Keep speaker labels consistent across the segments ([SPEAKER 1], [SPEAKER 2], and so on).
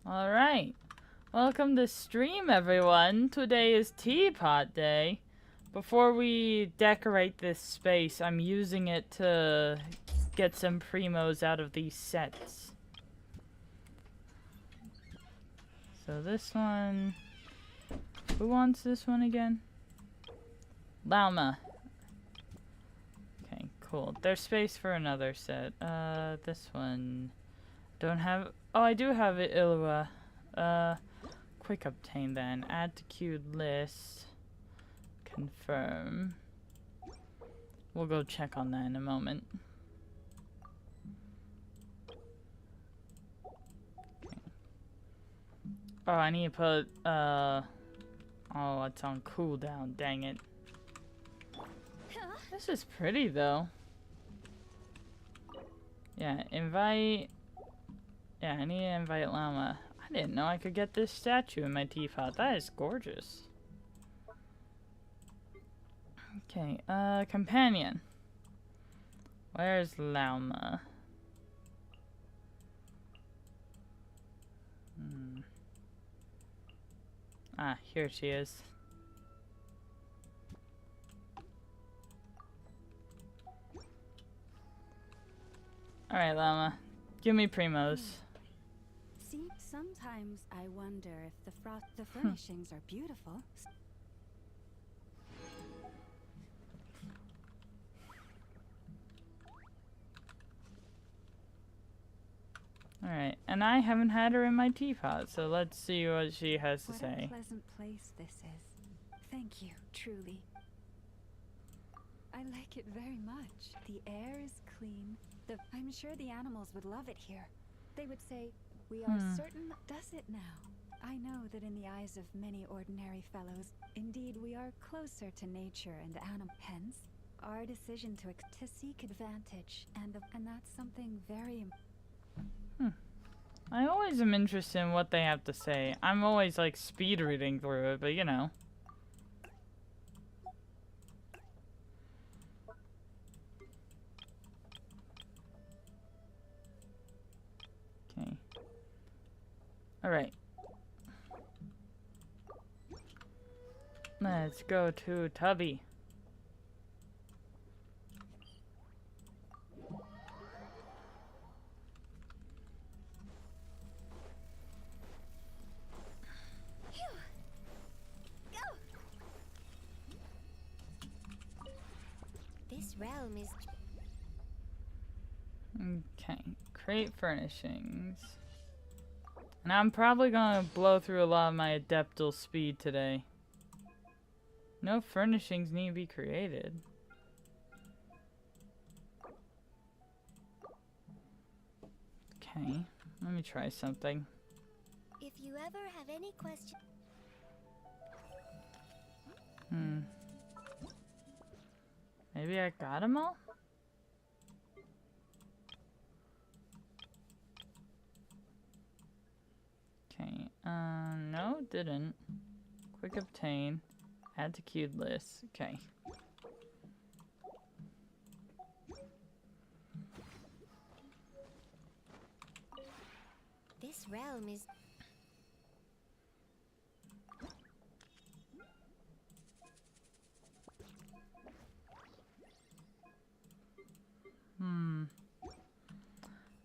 [SPEAKER 1] Alright. Welcome to stream, everyone. Today is Teapot Day. Before we decorate this space, I'm using it to get some primos out of these sets. So this one... Who wants this one again? Llama. Okay, cool. There's space for another set. This one... Don't have... Oh, I do have it, Ilua. Quick obtain then. Add to queued list. Confirm. We'll go check on that in a moment. Okay. Oh, I need to put, oh, it's on cooldown, dang it. This is pretty, though. Yeah, invite... Yeah, I need to invite Llama. I didn't know I could get this statue in my teapot. That is gorgeous. Okay, companion. Where's Llama? Ah, here she is. Alright, Llama. Give me primos.
[SPEAKER 2] See, sometimes I wonder if the furnishings are beautiful.
[SPEAKER 1] Alright, and I haven't had her in my teapot, so let's see what she has to say.
[SPEAKER 2] What a pleasant place this is. Thank you, truly. I like it very much. The air is clean. I'm sure the animals would love it here. They would say, "We are certain." Does it now? I know that in the eyes of many ordinary fellows, indeed we are closer to nature and animal. Hence, our decision to seek advantage, and that's something very important.
[SPEAKER 1] I always am interested in what they have to say. I'm always like speed reading through it, but you know. Okay. Alright. Let's go to Tubby.
[SPEAKER 3] This realm is...
[SPEAKER 1] Okay, create furnishings. And I'm probably gonna blow through a lot of my adeptal speed today. No furnishings need to be created. Okay, let me try something.
[SPEAKER 3] If you ever have any questions...
[SPEAKER 1] Maybe I got them all? Okay, no, didn't. Quick obtain. Add to queued list. Okay.
[SPEAKER 3] This realm is...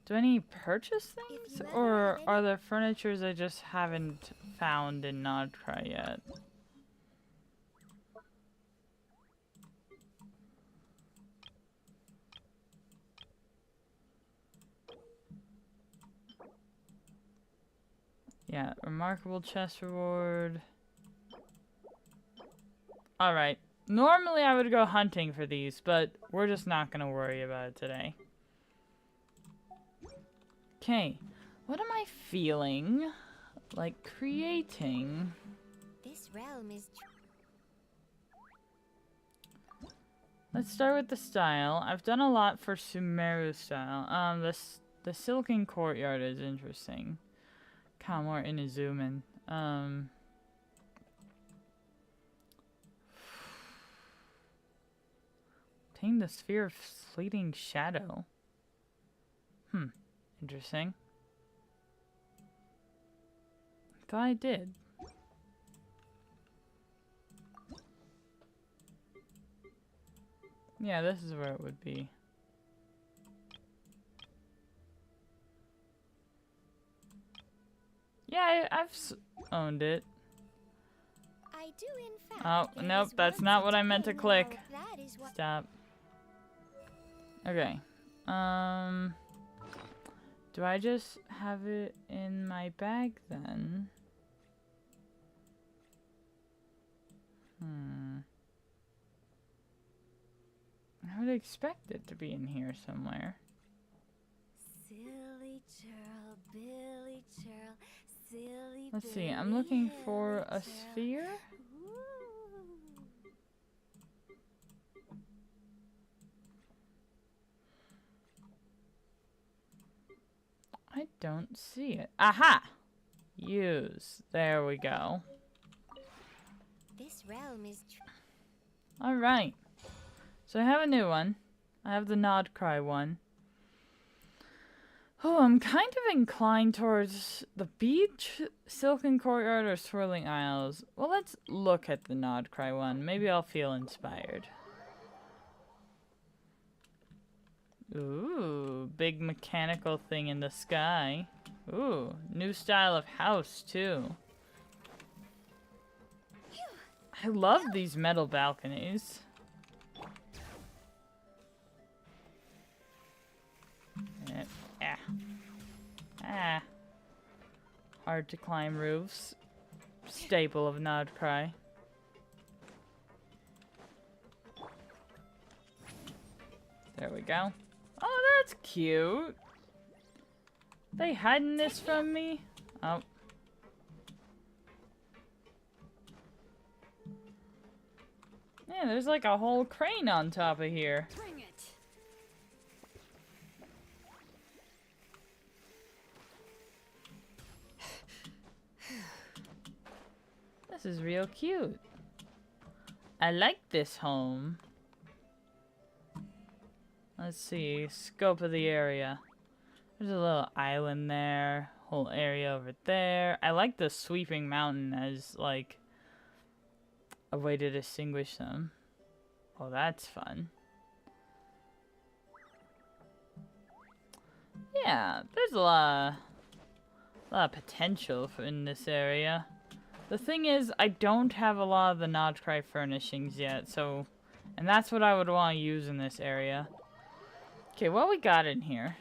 [SPEAKER 1] Do I need to purchase things? Or are there furnitures I just haven't found in Nodcry yet? Yeah, remarkable chest reward. Alright. Normally I would go hunting for these, but we're just not gonna worry about it today. Okay, what am I feeling like creating?
[SPEAKER 3] This realm is...
[SPEAKER 1] Let's start with the style. I've done a lot for Sumeru style. The Silken Courtyard is interesting. Kind of more Inazuman. Obtain the Sphere of Fleeting Shadow. Interesting. Thought I did. Yeah, this is where it would be. Yeah, I've owned it.
[SPEAKER 3] I do, in fact.
[SPEAKER 1] Oh,
[SPEAKER 3] There
[SPEAKER 1] nope,
[SPEAKER 3] was
[SPEAKER 1] that's
[SPEAKER 3] once
[SPEAKER 1] not
[SPEAKER 3] a
[SPEAKER 1] what I meant to
[SPEAKER 3] time
[SPEAKER 1] click.
[SPEAKER 3] when all of that is what
[SPEAKER 1] Stop. Okay. Do I just have it in my bag then? I would expect it to be in here somewhere.
[SPEAKER 3] Silly churl, Billy churl, silly
[SPEAKER 1] Let's see,
[SPEAKER 3] Billy
[SPEAKER 1] I'm looking for a
[SPEAKER 3] Hilly churl.
[SPEAKER 1] sphere.
[SPEAKER 3] Ooh.
[SPEAKER 1] I don't see it. Aha! Use. There we go.
[SPEAKER 3] This realm is
[SPEAKER 1] Alright. So I have a new one. I have the Nod Cry one. Oh, I'm kind of inclined towards the beach, Silken Courtyard, or Swirling Isles. Well, let's look at the Nod Cry one. Maybe I'll feel inspired. Ooh, big mechanical thing in the sky. Ooh, new style of house, too. I love these metal balconies. Hard to climb roofs. Staple of Nod Cry. There we go. Oh, that's cute. They hiding this from me? Oh. Yeah, there's like a whole crane on top of here.
[SPEAKER 2] Bring it.
[SPEAKER 1] This is real cute. I like this home. Let's see, scope of the area. There's a little island there, whole area over there. I like the sweeping mountain as like a way to distinguish them. Oh, that's fun. Yeah, there's a lot of potential in this area. The thing is, I don't have a lot of the Nod Cry furnishings yet, so... And that's what I would want to use in this area. Okay, what we got in here?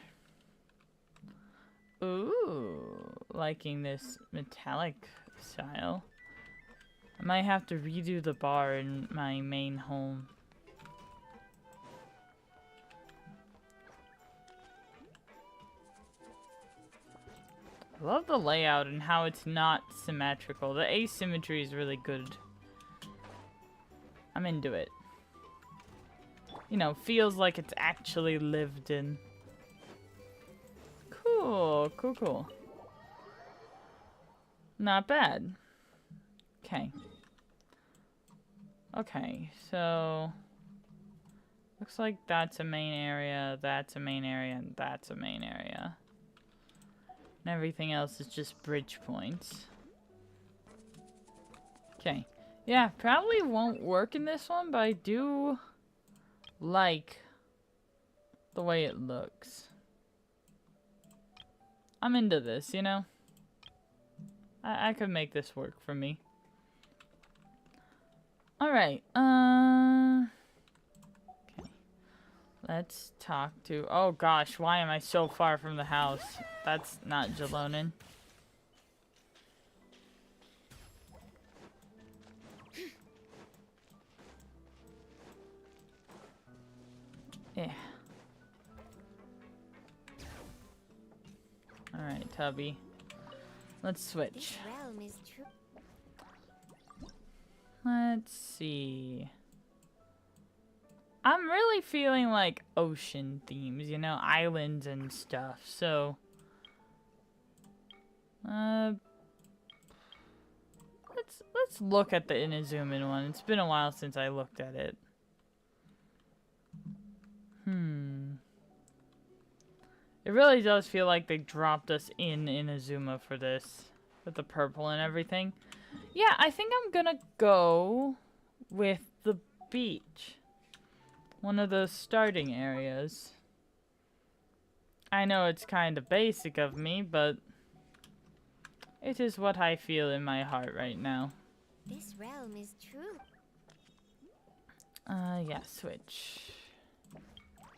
[SPEAKER 1] Ooh, liking this metallic style. I might have to redo the bar in my main home. I love the layout and how it's not symmetrical. The asymmetry is really good. I'm into it. You know, feels like it's actually lived in. Cool, cool, cool. Not bad. Okay. Okay, so... Looks like that's a main area, that's a main area, and that's a main area. And everything else is just bridge points. Okay. Yeah, probably won't work in this one, but I do like the way it looks. I'm into this, you know? I could make this work for me. Alright, okay. Let's talk to... Oh gosh, why am I so far from the house? That's not Jalonin. Yeah. Alright, Tubby. Let's switch.
[SPEAKER 3] This realm is true.
[SPEAKER 1] Let's see. I'm really feeling like ocean themes, you know, islands and stuff. So, let's look at the Inazuman one. It's been a while since I looked at it. It really does feel like they dropped us in Inazuma for this. with the purple and everything. Yeah, I think I'm gonna go with the beach. One of those starting areas. I know it's kind of basic of me, but it is what I feel in my heart right now.
[SPEAKER 3] This realm is true.
[SPEAKER 1] Yeah, switch.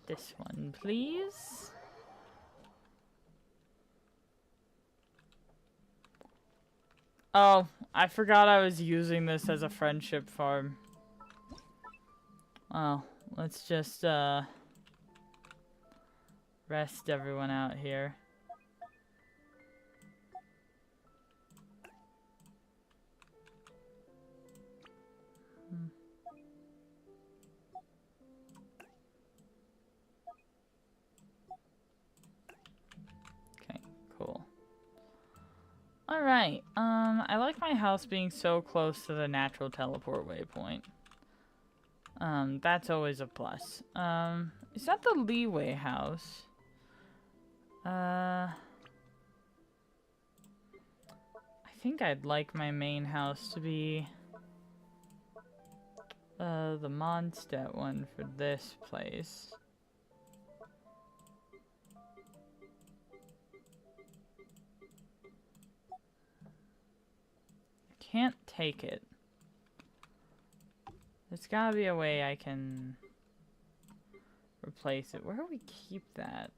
[SPEAKER 1] This one, please. Oh, I forgot I was using this as a friendship farm. Oh, let's just, rest everyone out here. Okay, cool. Alright, I like my house being so close to the natural teleport waypoint. That's always a plus. Is that the leeway house? I think I'd like my main house to be the Mondstadt one for this place. Can't take it. There's gotta be a way I can replace it. Where do we keep that?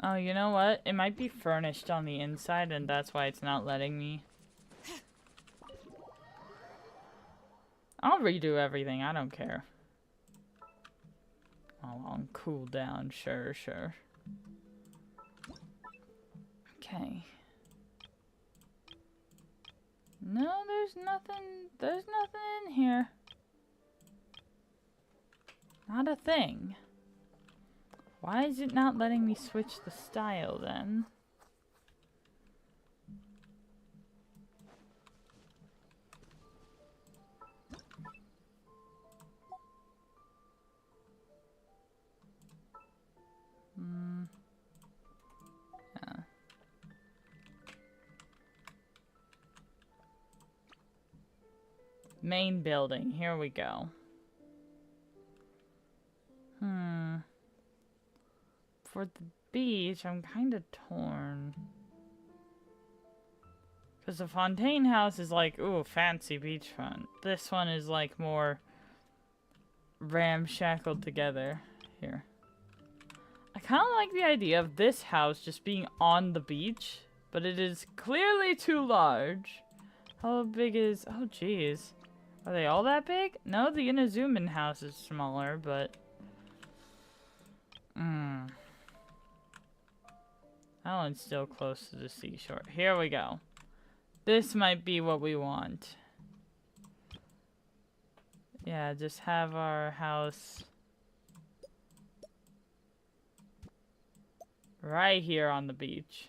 [SPEAKER 1] Oh, you know what? It might be furnished on the inside, and that's why it's not letting me. I'll redo everything. I don't care. Oh, on cooldown. Sure, sure. Okay. No, there's nothing. There's nothing in here. Not a thing. Why is it not letting me switch the style then? Yeah. Main building. Here we go. For the beach, I'm kind of torn. Because the Fontaine House is like, ooh, fancy beachfront. This one is like more ramshackled together. Here. I kind of like the idea of this house just being on the beach, but it is clearly too large. How big is... Oh, jeez. Are they all that big? No, the Inazuman house is smaller, but... That one's still close to the seashore. Here we go. This might be what we want. Yeah, just have our house right here on the beach.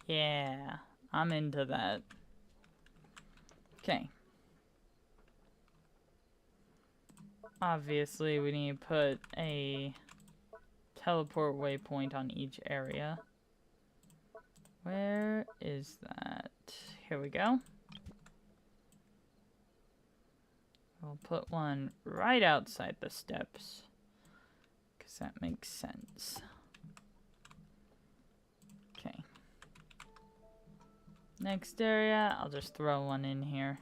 [SPEAKER 1] Yeah, I'm into that. Okay. Obviously, we need to put a teleport waypoint on each area. Where is that? Here we go. We'll put one right outside the steps, because that makes sense. Okay. Next area, I'll just throw one in here.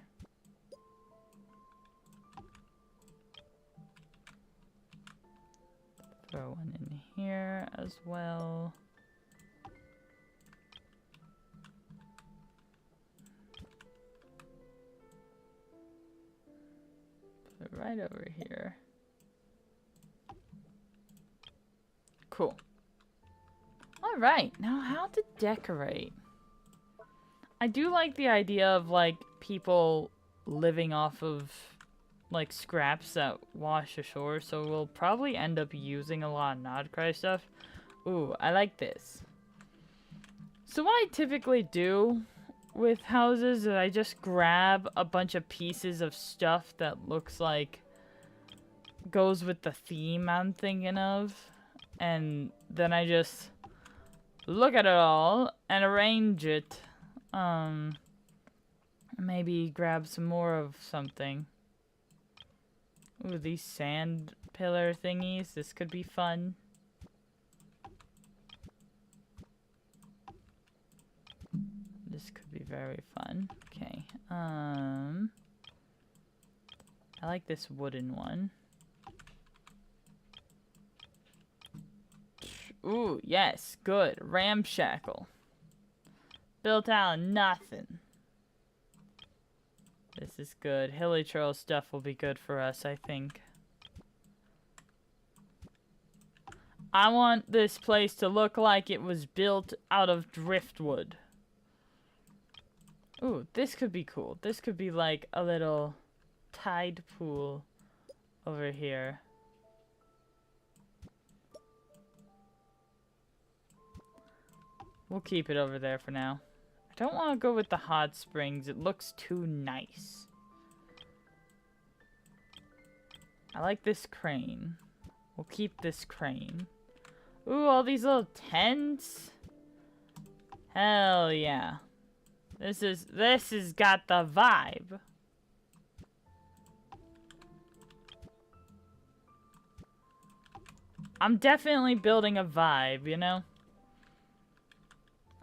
[SPEAKER 1] Throw one in here as well. Put it right over here. Cool. Alright, now how to decorate. I do like the idea of, like, people living off of like scraps that wash ashore, so we'll probably end up using a lot of Nodcry stuff. Ooh, I like this. So what I typically do with houses is I just grab a bunch of pieces of stuff that looks like goes with the theme I'm thinking of, and then I just look at it all and arrange it. Maybe grab some more of something. Ooh, these sand pillar thingies. This could be fun. This could be very fun. Okay. I like this wooden one. Ooh, yes, good. Ramshackle. Built out of nothing. This is good. Hilly Trail stuff will be good for us, I think. I want this place to look like it was built out of driftwood. Ooh, this could be cool. This could be like a little tide pool over here. We'll keep it over there for now. I don't want to go with the hot springs. It looks too nice. I like this crane. We'll keep this crane. Ooh, all these little tents. Hell yeah. This has got the vibe. I'm definitely building a vibe, you know?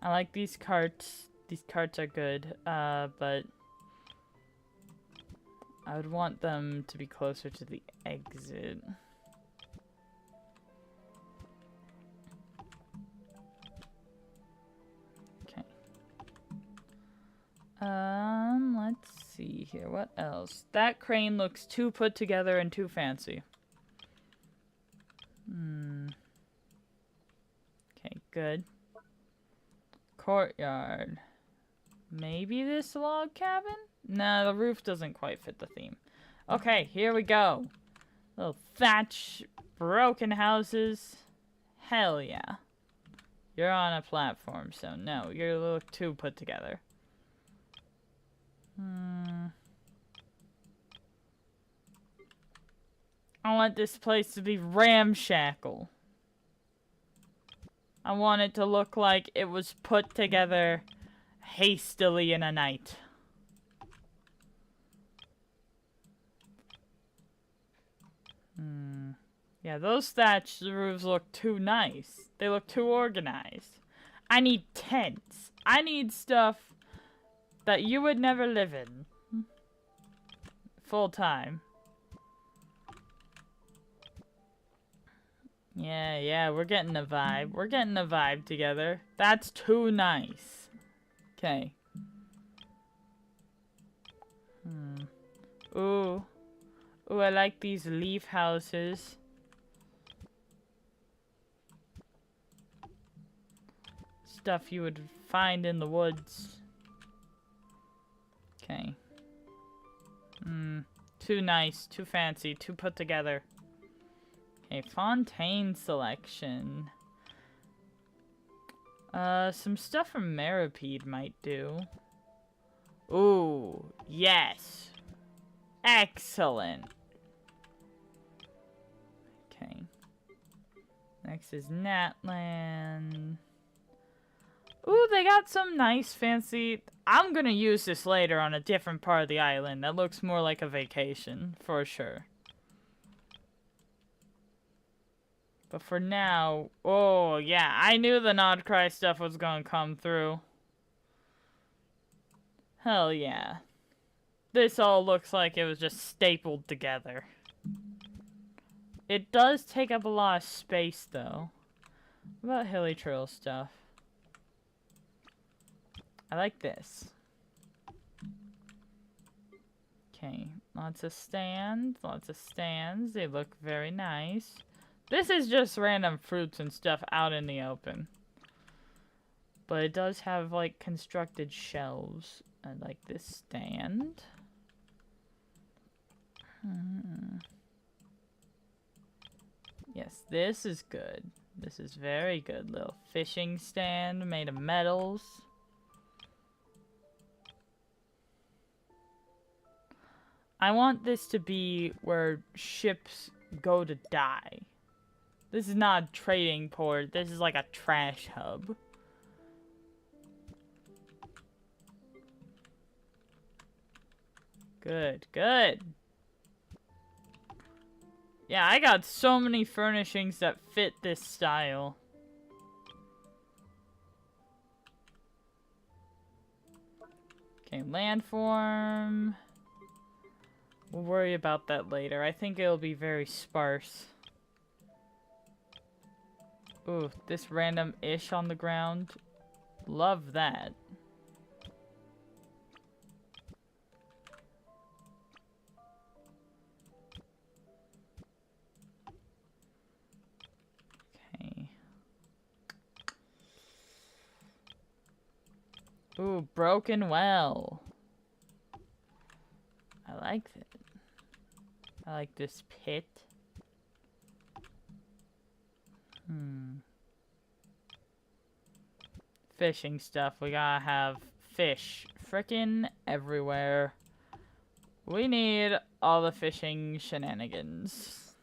[SPEAKER 1] I like these carts. These carts are good, but I would want them to be closer to the exit. Okay. Let's see here. What else? That crane looks too put together and too fancy. Okay, good. Courtyard. Maybe this log cabin? No, the roof doesn't quite fit the theme. Okay, here we go. Little thatch, broken houses. Hell yeah. You're on a platform, so no, you look too put together. I want this place to be ramshackle. I want it to look like it was put together hastily in a night. Yeah, those thatch roofs look too nice. They look too organized. I need tents. I need stuff that you would never live in. Full time. Yeah, we're getting a vibe. We're getting a vibe together. That's too nice. Okay. Ooh, I like these leaf houses. Stuff you would find in the woods. Okay. Too nice, too fancy, too put together. Okay, fontaine selection. Some stuff from Maripede might do. Ooh, yes. Excellent. Okay. Next is Natlan. Ooh, they got some nice fancy... I'm gonna use this later on a different part of the island that looks more like a vacation, for sure. But for now... Oh, yeah, I knew the Nodcry stuff was gonna come through. Hell yeah. This all looks like it was just stapled together. It does take up a lot of space, though. What about Hilly Trail stuff? I like this. Okay, lots of stands, They look very nice. This is just random fruits and stuff out in the open. But it does have, like, constructed shelves. I like this stand. This is good. This is very good. Little fishing stand made of metals. I want this to be where ships go to die. This is not a trading port. This is like a trash hub. Good, good. Yeah, I got so many furnishings that fit this style. Okay, landform. We'll worry about that later. I think it'll be very sparse. Ooh, this random ish on the ground. Love that. Okay. Ooh, broken well. I like it. I like this pit. Fishing stuff. We gotta have fish frickin' everywhere. We need all the fishing shenanigans.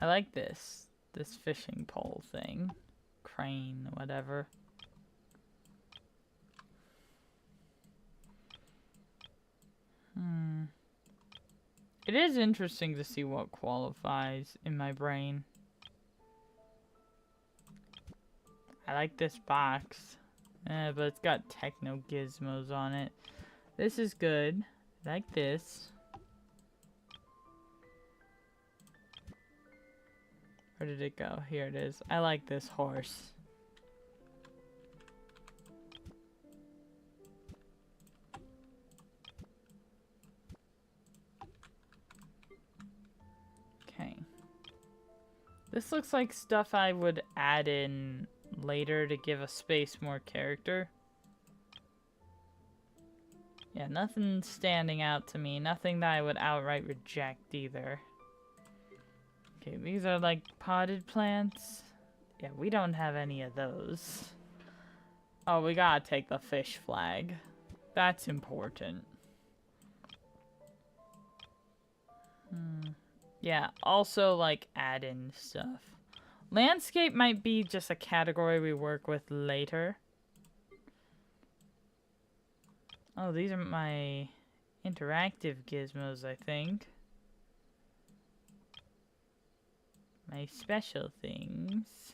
[SPEAKER 1] I like this. This fishing pole thing. Crane, whatever. It is interesting to see what qualifies in my brain. I like this box. But it's got techno gizmos on it. This is good. I like this. Where did it go? Here it is. I like this horse. Okay. This looks like stuff I would add in later to give a space more character. Yeah, nothing standing out to me. Nothing that I would outright reject either. Okay, these are like potted plants. Yeah, we don't have any of those. Oh, we gotta take the fish flag. That's important. Yeah, also like add in stuff. Landscape might be just a category we work with later. Oh, these are my interactive gizmos, I think. My special things.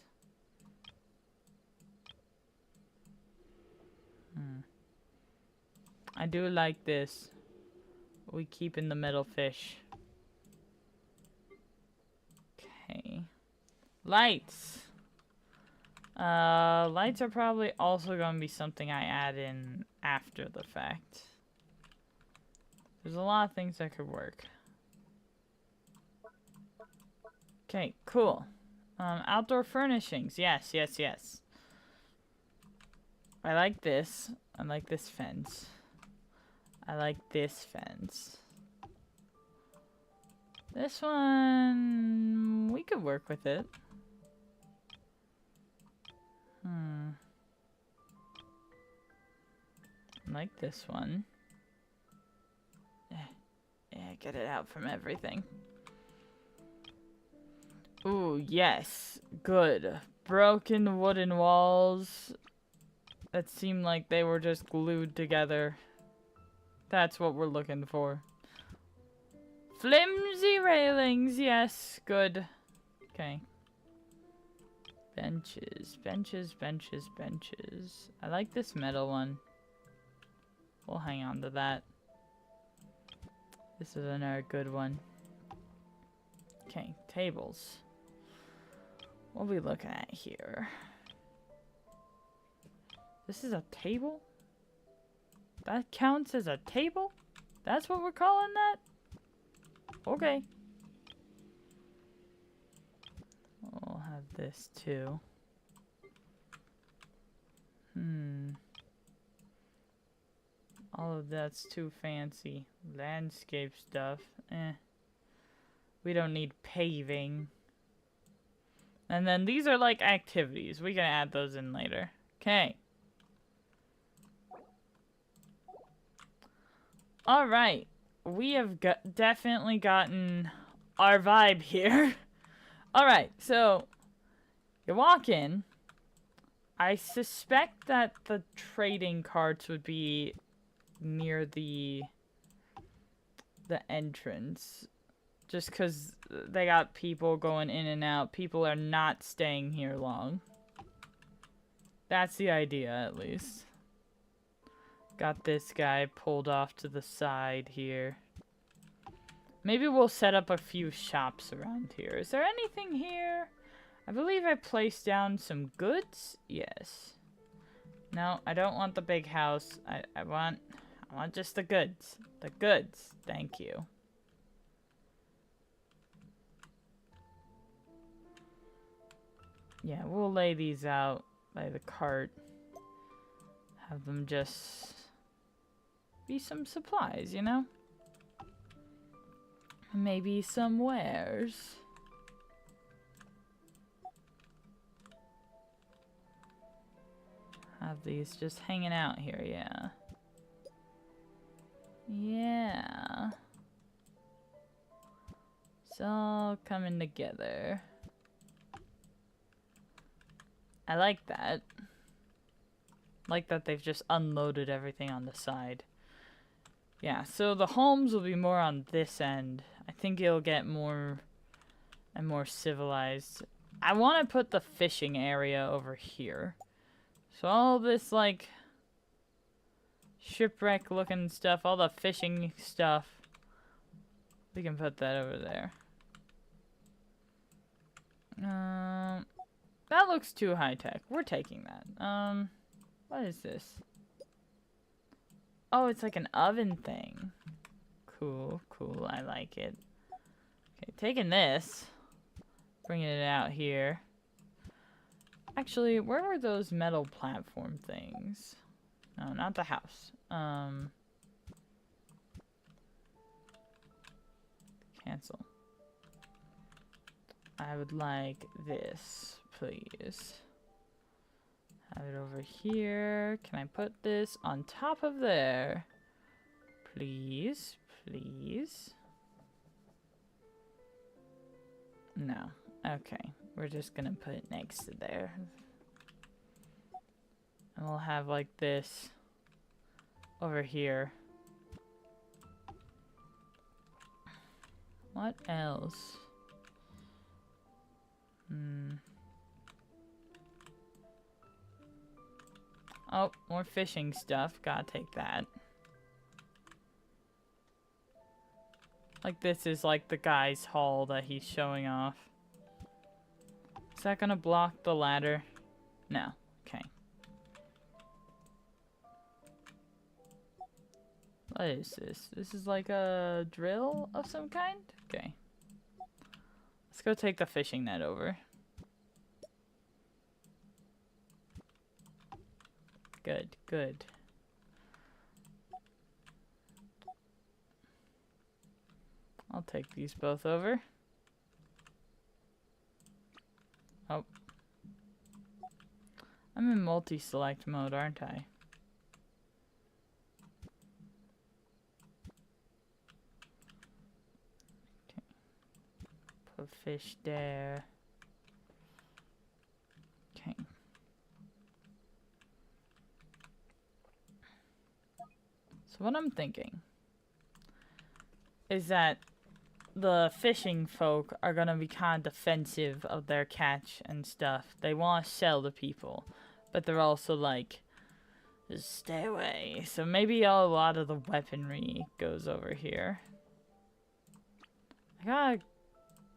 [SPEAKER 1] I do like this. We keep in the metal fish. Okay. Lights. Lights are probably also going to be something I add in after the fact. There's a lot of things that could work. Okay, cool. Outdoor furnishings. Yes, yes, yes. I like this. I like this fence. I like this fence. This one, we could work with it. I like this one. Yeah, get it out from everything. Ooh, yes. Good. Broken wooden walls that seem like they were just glued together. That's what we're looking for. Flimsy railings, yes. Good. Okay. Benches, benches, benches, benches. I like this metal one. We'll hang on to that. This is another good one. Okay, tables. What are we looking at here? This is a table? That counts as a table? That's what we're calling that? Okay. We'll have this too. All Oh, that's too fancy. Landscape stuff. Eh. We don't need paving. And then these are like activities. We can add those in later. Okay. Alright. We have definitely gotten our vibe here. Alright, so you walk in. I suspect that the trading carts would be near the entrance. Just because they got people going in and out. People are not staying here long. That's the idea, at least. Got this guy pulled off to the side here. Maybe we'll set up a few shops around here. Is there anything here? I believe I placed down some goods. Yes. No, I don't want the big house. I want just the goods. The goods. Thank you. Yeah, we'll lay these out by the cart. Have them just be some supplies, you know? Maybe some wares. Have these just hanging out here, yeah. Yeah. It's all coming together. I like that. Like that they've just unloaded everything on the side. Yeah, so the homes will be more on this end. I think it'll get more and more civilized. I want to put the fishing area over here. So all this, like, shipwreck looking stuff, all the fishing stuff, we can put that over there. That looks too high-tech. We're taking that. What is this? Oh, it's like an oven thing. Cool, cool. I like it. Okay, taking this. Bringing it out here. Actually, where were those metal platform things? No, not the house. Cancel. I would like this, please. Have it over here. Can I put this on top of there? Please, please. No. Okay. We're just gonna put it next to there. And we'll have like this over here. What else? Oh, more fishing stuff. Gotta take that. Like this is like the guy's haul that he's showing off. Is that gonna block the ladder? No. Okay. What is this? This is like a drill of some kind? Okay. Let's go take the fishing net over. Good, good. I'll take these both over. Oh. I'm in multi-select mode, aren't I? Okay. Put fish there. Okay. So what I'm thinking is that the fishing folk are gonna be kind of defensive of their catch and stuff. They want to sell to people, but they're also like, just stay away. So maybe a lot of the weaponry goes over here. I gotta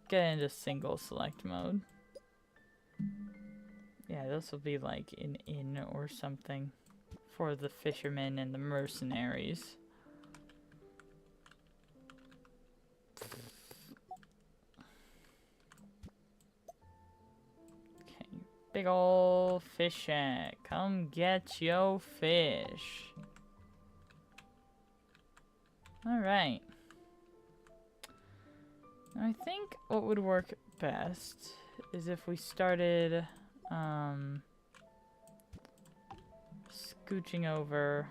[SPEAKER 1] get into single select mode. Yeah, this will be like an inn or something for the fishermen and the mercenaries. Big ol' fish shack. Come get your fish. Alright. I think what would work best is if we started scooching over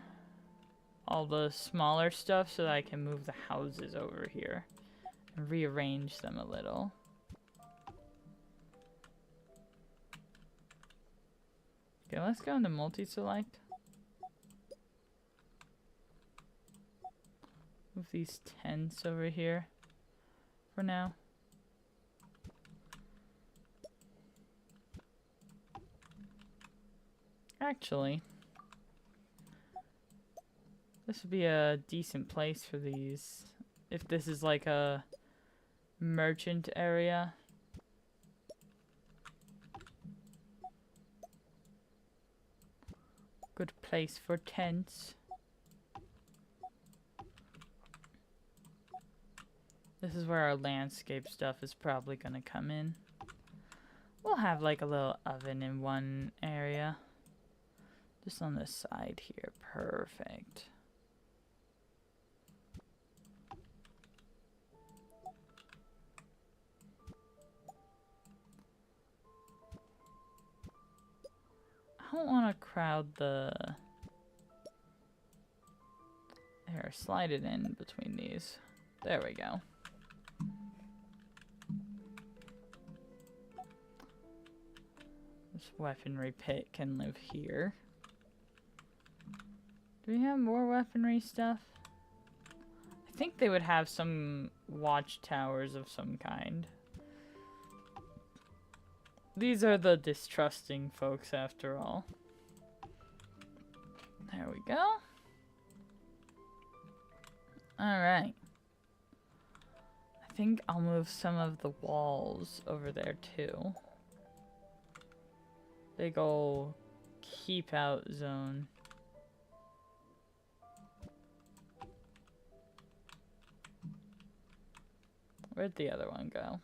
[SPEAKER 1] all the smaller stuff so that I can move the houses over here and rearrange them a little. Okay, let's go into multi-select. Move these tents over here for now. Actually, this would be a decent place for these if this is like a merchant area. Good place for tents. This is where our landscape stuff is probably gonna come in. We'll have like a little oven in one area. Just on this side here. Perfect. I don't want to crowd the... Here, slide it in between these. There we go. This weaponry pit can live here. Do we have more weaponry stuff? I think they would have some watchtowers of some kind. These are the distrusting folks after all. There we go. Alright. I think I'll move some of the walls over there too. Big ol' keep out zone. Where'd the other one go?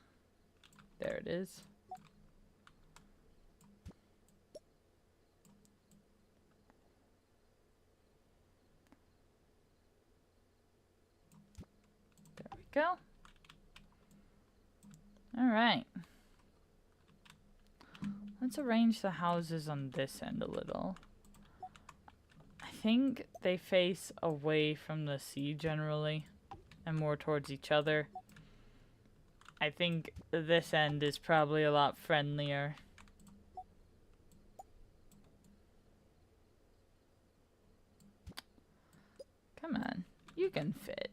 [SPEAKER 1] There it is. There we go. Alright. Let's arrange the houses on this end a little. I think they face away from the sea generally and more towards each other. I think this end is probably a lot friendlier. Come on, you can fit.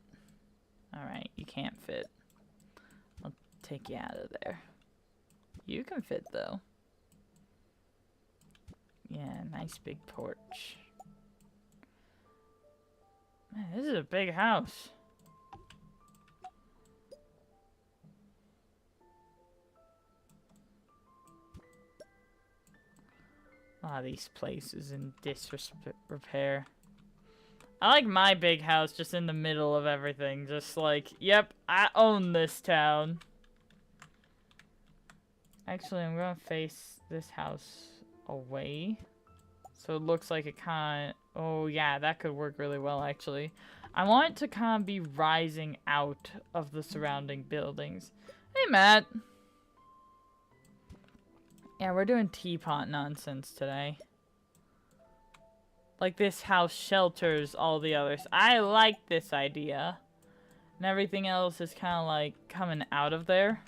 [SPEAKER 1] Alright, you can't fit. I'll take you out of there. You can fit though. Yeah, nice big porch. Man, this is a big house. A lot of these places in disrepair. I like my big house just in the middle of everything. Just like, yep, I own this town. Actually, I'm gonna face this house away. So it looks like it kind of... Oh, yeah, that could work really well, actually. I want it to kind of be rising out of the surrounding buildings. Hey, Matt. Yeah, we're doing Teapot nonsense today. Like, this house shelters all the others. I like this idea. And everything else is kind of, like, coming out of there.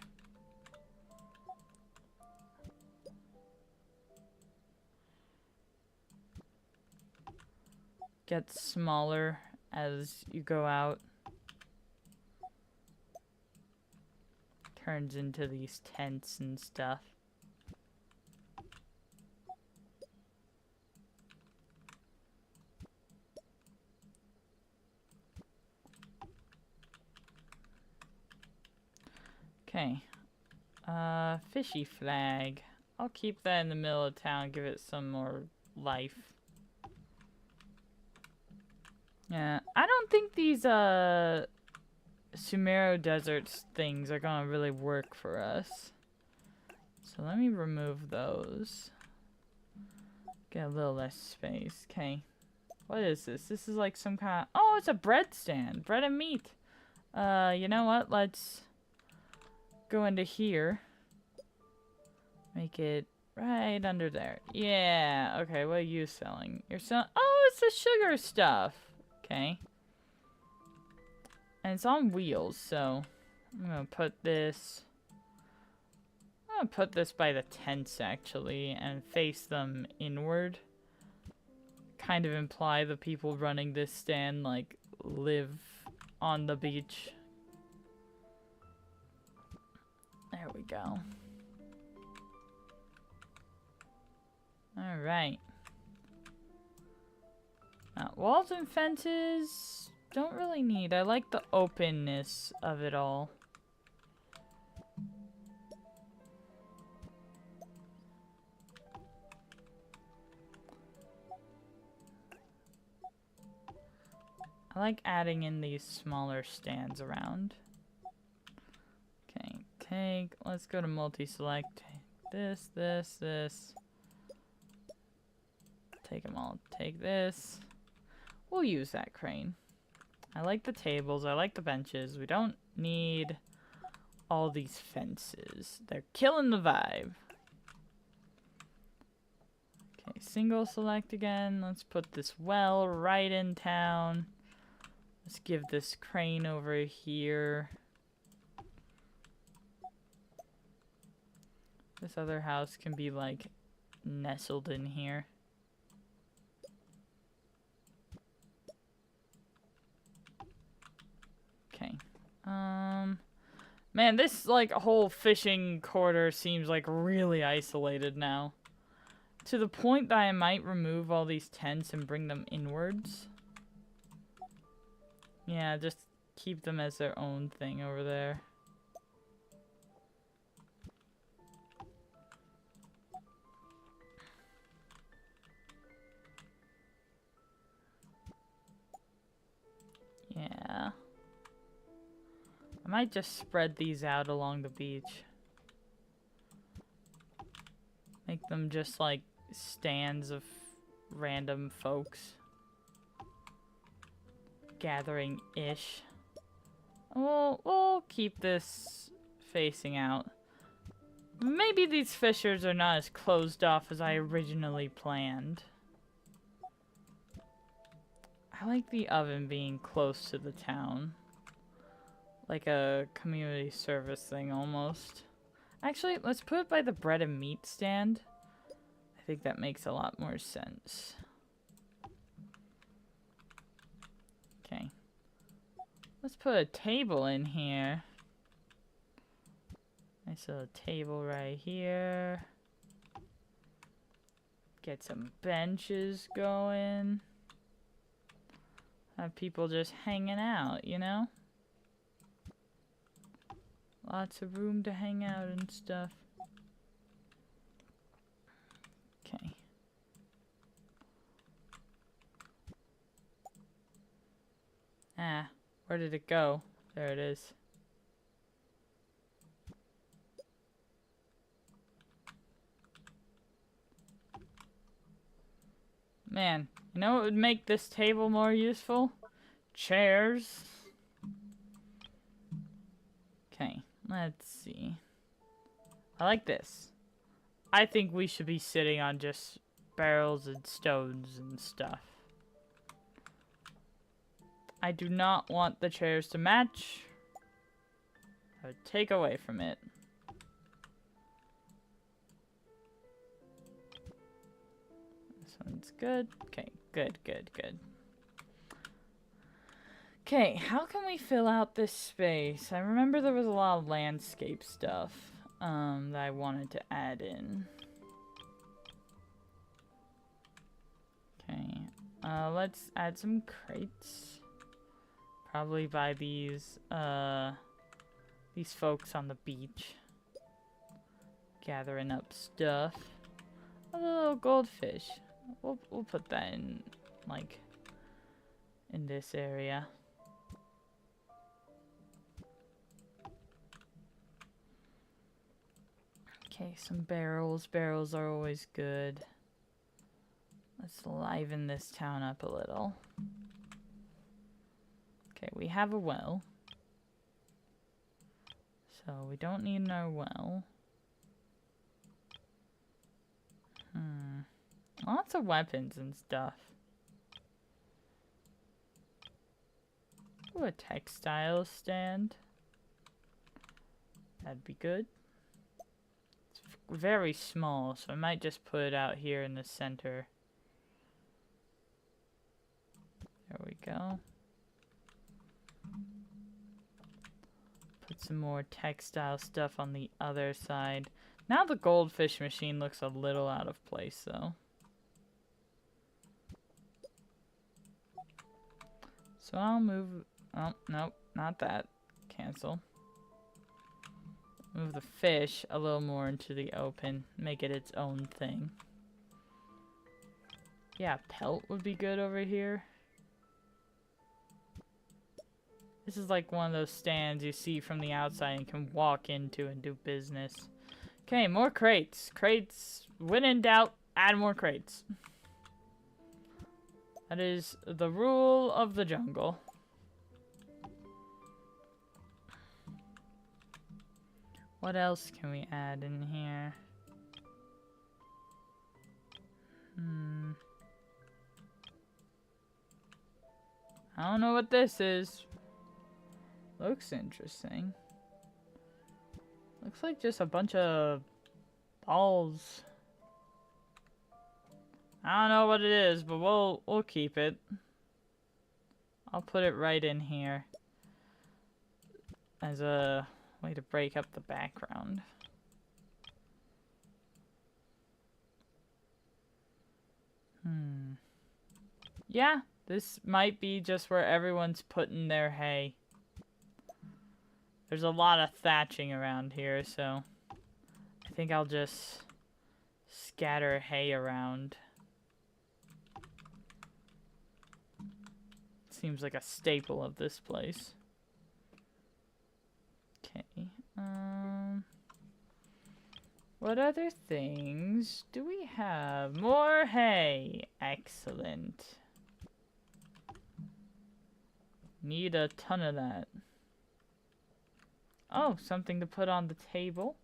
[SPEAKER 1] Gets smaller as you go out. Turns into these tents and stuff. Okay. Fishy flag. I'll keep that in the middle of town, give it some more life. Yeah, I don't think these, Sumero Deserts things are gonna really work for us. So let me remove those. Get a little less space. Okay. What is this? This is like some kind of... Oh, it's a bread stand. Bread and meat. You know what? Let's go into here. Make it right under there. Yeah. Okay, what are you selling? You're selling... Oh, it's the sugar stuff. Okay. And it's on wheels, so... I'm gonna put this... I'm gonna put this by the tents, actually, and face them inward. Kind of imply the people running this stand, like, live on the beach. There we go. Alright. Walls and fences... don't really need. I like the openness of it all. I like adding in these smaller stands around. Okay, let's go to multi-select. This. Take them all. Take this. We'll use that crane. I like the tables. I like the benches. We don't need all these fences. They're killing the vibe. Okay, single select again. Let's put this well right in town. Let's give this crane over here. This other house can be like nestled in here. Okay. Man, this like whole fishing quarter seems like really isolated now. To the point that I might remove all these tents and bring them inwards. Yeah, just keep them as their own thing over there. Yeah. I might just spread these out along the beach. Make them just like stands of random folks. Gathering-ish. We'll keep this facing out. Maybe these fishers are not as closed off as I originally planned. I like the oven being close to the town. Like a community service thing, almost. Actually, let's put it by the bread and meat stand. I think that makes a lot more sense. Okay. Let's put a table in here. Nice little table right here. Get some benches going. Have people just hanging out, you know? Lots of room to hang out and stuff. Okay. Ah, where did it go? There it is. Man, you know what would make this table more useful? Chairs. Okay, let's see. I like this. I think we should be sitting on just barrels and stones and stuff. I do not want the chairs to match. I would take away from it. This one's good. Okay, good. Okay, how can we fill out this space? I remember there was a lot of landscape stuff that I wanted to add in. Okay, let's add some crates. Probably by these folks on the beach. Gathering up stuff. A little goldfish. We'll put that in, like, in this area. Okay, some barrels. Barrels are always good. Let's liven this town up a little. Okay, we have a well. So we don't need no well. Lots of weapons and stuff. Ooh, a textile stand. That'd be good. It's very small, so I might just put it out here in the center. There we go. Put some more textile stuff on the other side. Now the goldfish machine looks a little out of place, though. So I'll move... Oh, nope, not that. Cancel. Move the fish a little more into the open. Make it its own thing. Yeah, pelt would be good over here. This is like one of those stands you see from the outside and can walk into and do business. Okay, more crates. Crates, when in doubt, add more crates. That is the rule of the jungle. What else can we add in here? I don't know what this is. Looks interesting. Looks like just a bunch of balls. I don't know what it is, but we'll keep it. I'll put it right in here as a way to break up the background. Yeah, this might be just where everyone's putting their hay. There's a lot of thatching around here, so I think I'll just scatter hay around. Seems like a staple of this place. Okay. What other things do we have? More hay. Excellent. Need a ton of that. Oh, something to put on the table.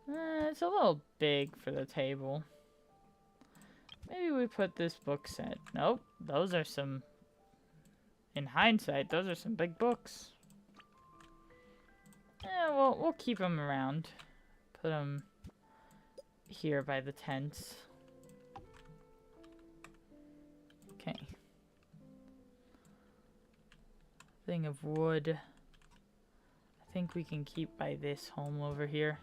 [SPEAKER 1] It's a little big for the table. Maybe we put this book set. Nope, those are some... In hindsight, those are some big books. Yeah, well, we'll keep them around. Put them here by the tents. Okay. Thing of wood. I think we can keep by this home over here.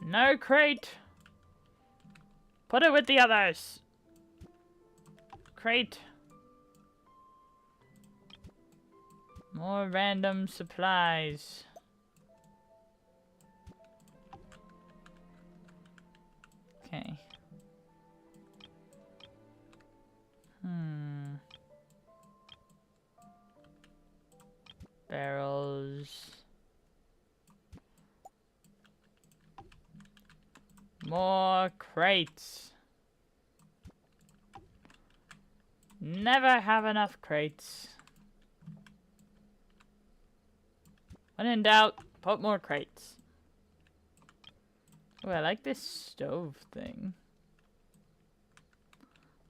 [SPEAKER 1] No crate! Put it with the others! Crate! More random supplies. Okay. Barrels. More crates. Never have enough crates. When in doubt, put more crates. Oh, I like this stove thing.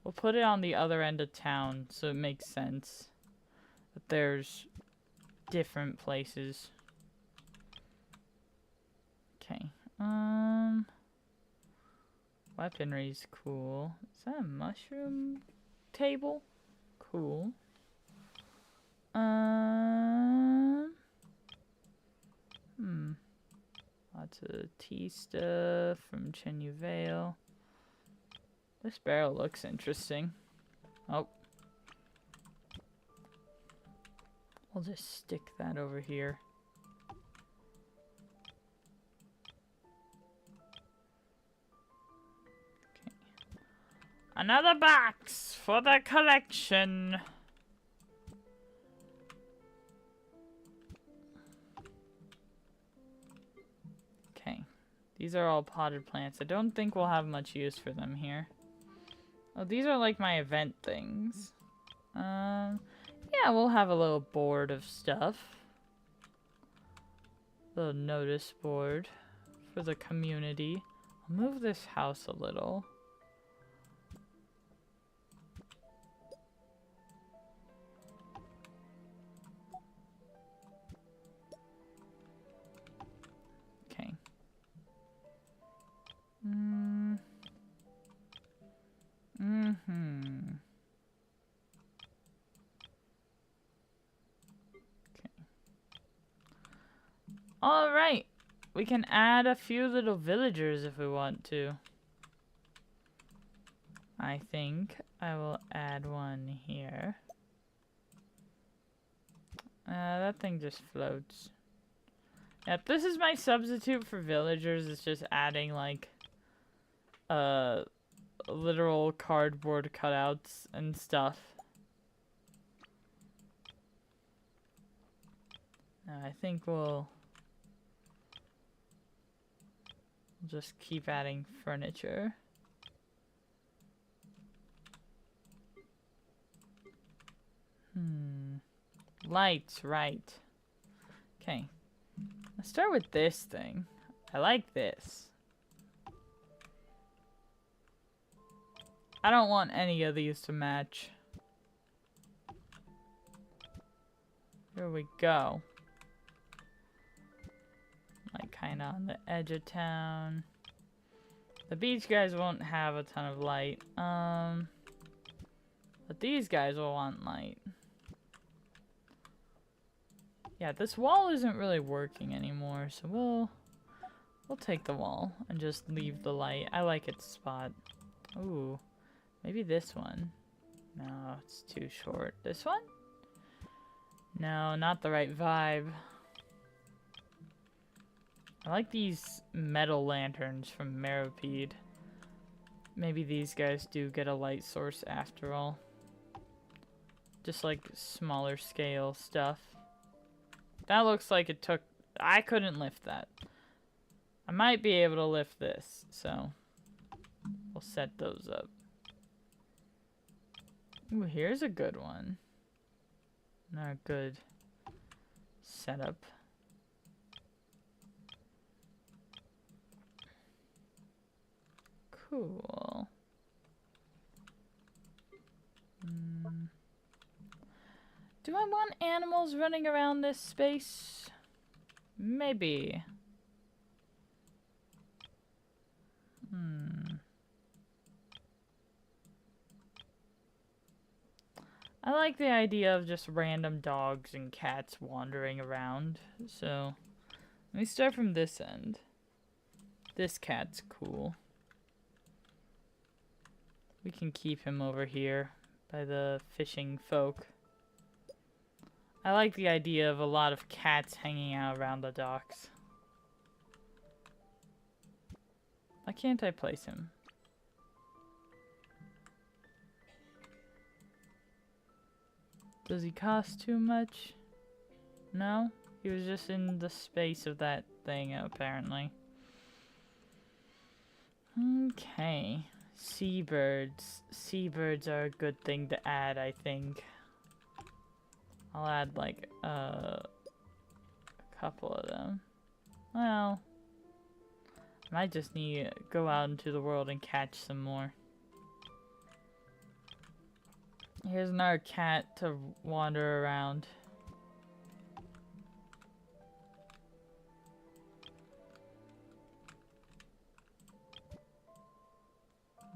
[SPEAKER 1] We'll put it on the other end of town so it makes sense that there's different places. Okay. Weaponry's cool. Is that a mushroom table? Cool. Lots of tea stuff from Chenyu Vale. This barrel looks interesting. Oh. I'll just stick that over here. Okay. Another box for the collection. These are all potted plants. I don't think we'll have much use for them here. Oh, these are like my event things. Yeah, we'll have a little board of stuff. Little notice board for the community. I'll move this house a little. Okay. Alright. We can add a few little villagers if we want to. I think I will add one here. That thing just floats. Yep, this is my substitute for villagers. It's just adding like literal cardboard cutouts and stuff. I think we'll just keep adding furniture. Lights, right. Okay. Let's start with this thing. I like this. I don't want any of these to match. Here we go. Like kind of on the edge of town. The beach guys won't have a ton of light. But these guys will want light. Yeah, this wall isn't really working anymore, so we'll take the wall and just leave the light. I like its spot. Ooh, maybe this one. No, it's too short. This one? No, not the right vibe. I like these metal lanterns from Maripede. Maybe these guys do get a light source after all. Just like smaller scale stuff. That looks like it took... I couldn't lift that. I might be able to lift this, so we'll set those up. Ooh, here's a good one. Not a good setup. Cool. Do I want animals running around this space? Maybe. I like the idea of just random dogs and cats wandering around. So, let me start from this end. This cat's cool. We can keep him over here by the fishing folk. I like the idea of a lot of cats hanging out around the docks. Why can't I place him? Does he cost too much? No? He was just in the space of that thing, apparently. Okay. Seabirds. Seabirds are a good thing to add, I think. I'll add like a couple of them. Well, I might just need to go out into the world and catch some more. Here's another cat to wander around.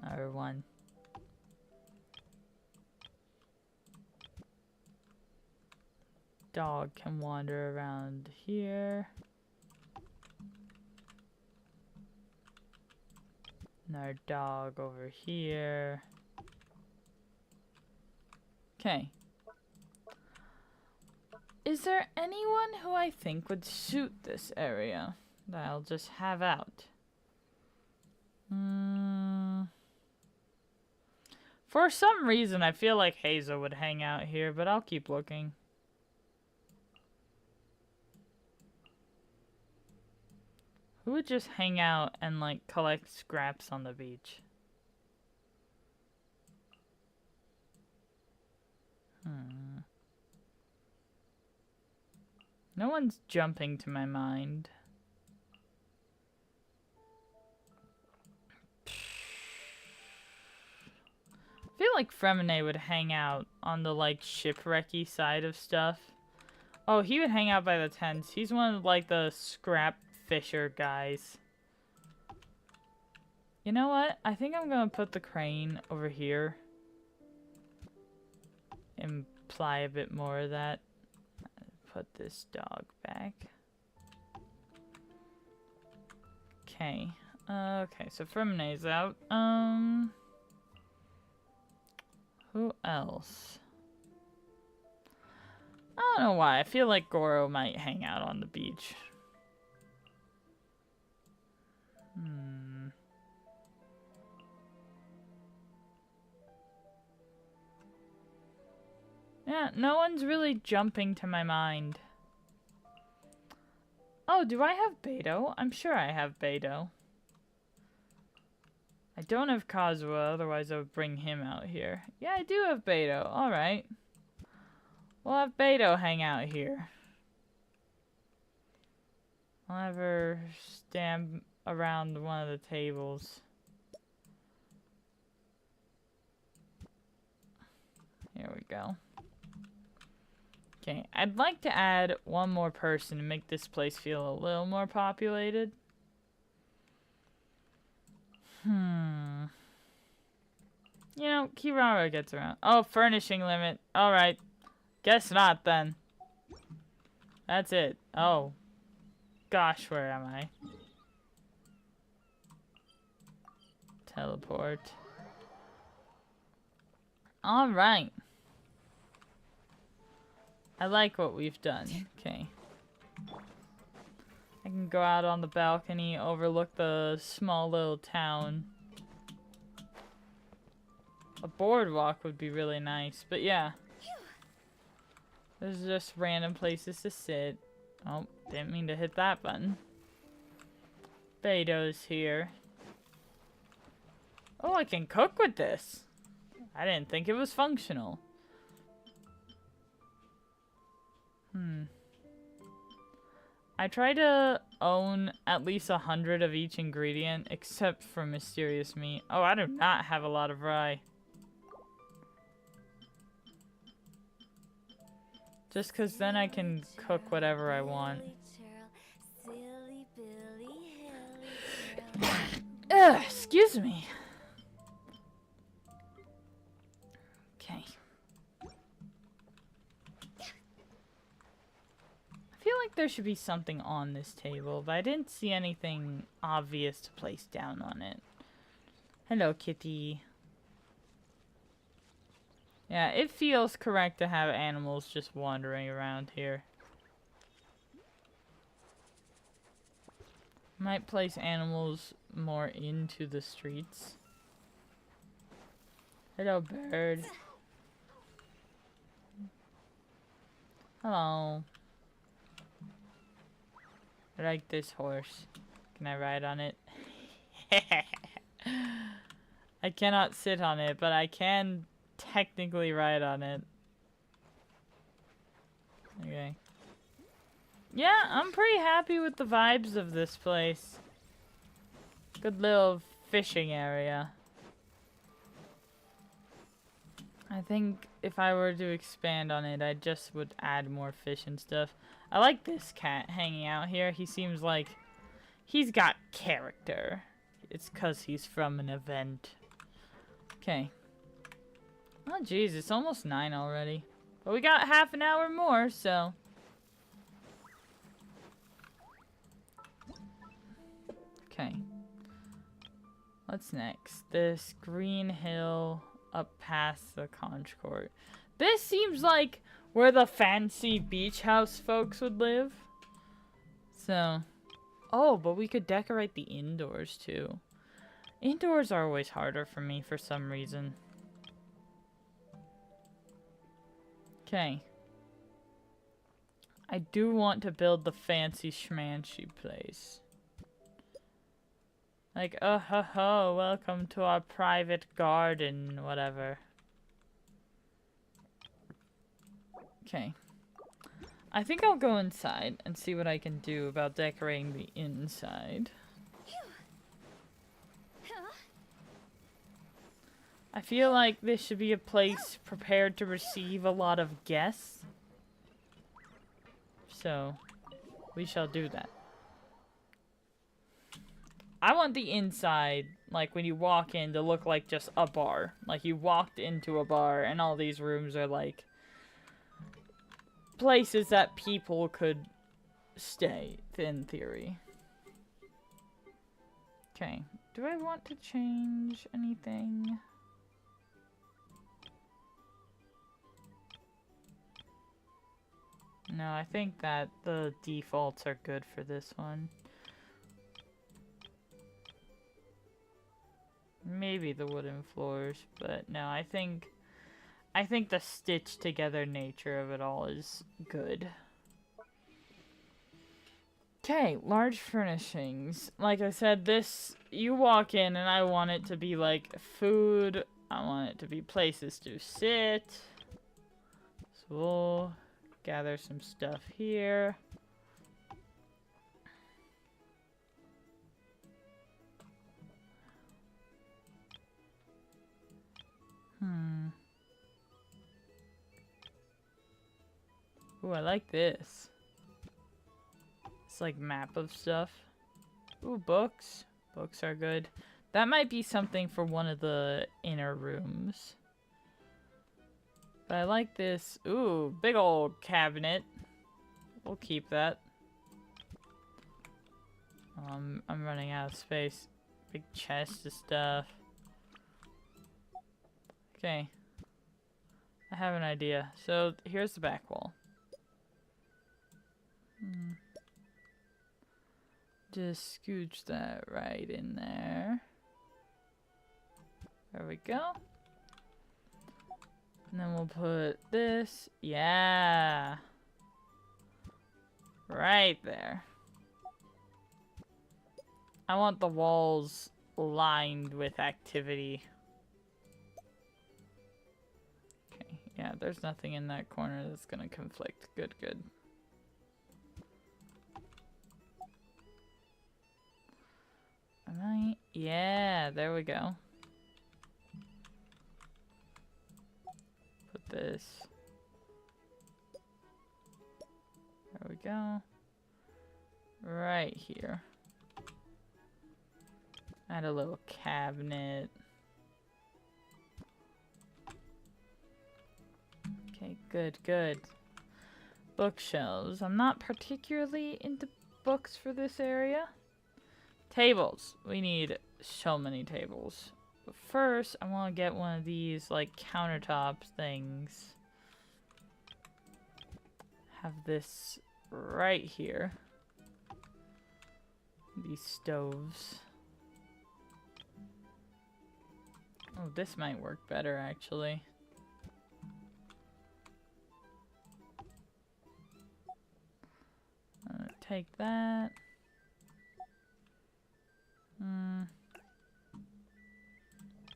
[SPEAKER 1] Another one. Dog can wander around here. Another dog over here. Okay. Is there anyone who I think would suit this area that I'll just have out? For some reason, I feel like Hazel would hang out here, but I'll keep looking. Who would just hang out and, like, collect scraps on the beach? No one's jumping to my mind. I feel like Fremine would hang out on the, like, shipwrecky side of stuff. Oh, he would hang out by the tents. He's one of, like, the scrap fisher guys. You know what? I think I'm gonna put the crane over here. Imply a bit more of that. Put this dog back. Okay. Okay, so Fremine's out. Who else? I don't know why. I feel like Goro might hang out on the beach. Yeah, no one's really jumping to my mind. Oh, do I have Beto? I'm sure I have Beto. I don't have Kazuha, otherwise I would bring him out here. Yeah, I do have Beto. Alright. We'll have Beto hang out here. I'll have her stand around one of the tables. Here we go. Okay, I'd like to add one more person to make this place feel a little more populated. You know, Kirara gets around. Oh, furnishing limit. Alright. Guess not, then. That's it. Oh. Gosh, where am I? Teleport. Alright. I like what we've done. Okay. I can go out on the balcony, overlook the small little town. A boardwalk would be really nice, but yeah. There's just random places to sit. Oh, didn't mean to hit that button. Beto's here. Oh, I can cook with this. I didn't think it was functional. I try to own at least 100 of each ingredient, except for mysterious meat. Oh, I do not have a lot of rye. Just because then I can cook whatever I want. Ugh, excuse me. Okay. I feel like there should be something on this table, but I didn't see anything obvious to place down on it. Hello, kitty. Yeah, it feels correct to have animals just wandering around here. Might place animals more into the streets. Hello, bird. Hello. I like this horse. Can I ride on it? I cannot sit on it, but I can technically ride on it. Okay. Yeah, I'm pretty happy with the vibes of this place. Good little fishing area. I think if I were to expand on it, I just would add more fish and stuff. I like this cat hanging out here. He seems like he's got character. It's 'cause he's from an event. Okay. Oh, jeez, it's almost 9 already. But we got half an hour more, so. Okay. What's next? This green hill up past the conch court. This seems like where the fancy beach house folks would live. So. Oh, but we could decorate the indoors too. Indoors are always harder for me for some reason. Okay. I do want to build the fancy schmancy place. Like, oh ho ho, welcome to our private garden, whatever. Okay. I think I'll go inside and see what I can do about decorating the inside. I feel like this should be a place prepared to receive a lot of guests. So, we shall do that. I want the inside, like when you walk in, to look like just a bar. Like you walked into a bar and all these rooms are like places that people could stay, in theory. Okay, do I want to change anything? No, I think that the defaults are good for this one. Maybe the wooden floors, but no, I think the stitched together nature of it all is good. Okay, large furnishings. Like I said, this, you walk in and I want it to be like food. I want it to be places to sit. So we'll gather some stuff here. Ooh, I like this. It's like map of stuff. Ooh, books. Books are good. That might be something for one of the inner rooms. But I like this. Ooh, big old cabinet. We'll keep that. I'm running out of space. Big chest of stuff. Okay. I have an idea. So here's the back wall. Just scooch that right in there. There we go. And then we'll put this. Yeah. Right there. I want the walls lined with activity. Okay, yeah, there's nothing in that corner that's gonna conflict. Good, good. Am I? Yeah, there we go. Put this. There we go. Right here. Add a little cabinet. Okay, good, good. Bookshelves. I'm not particularly into books for this area. Tables. We need so many tables. But first, I want to get one of these, like, countertop things. Have this right here. These stoves. Oh, this might work better, actually. Take that.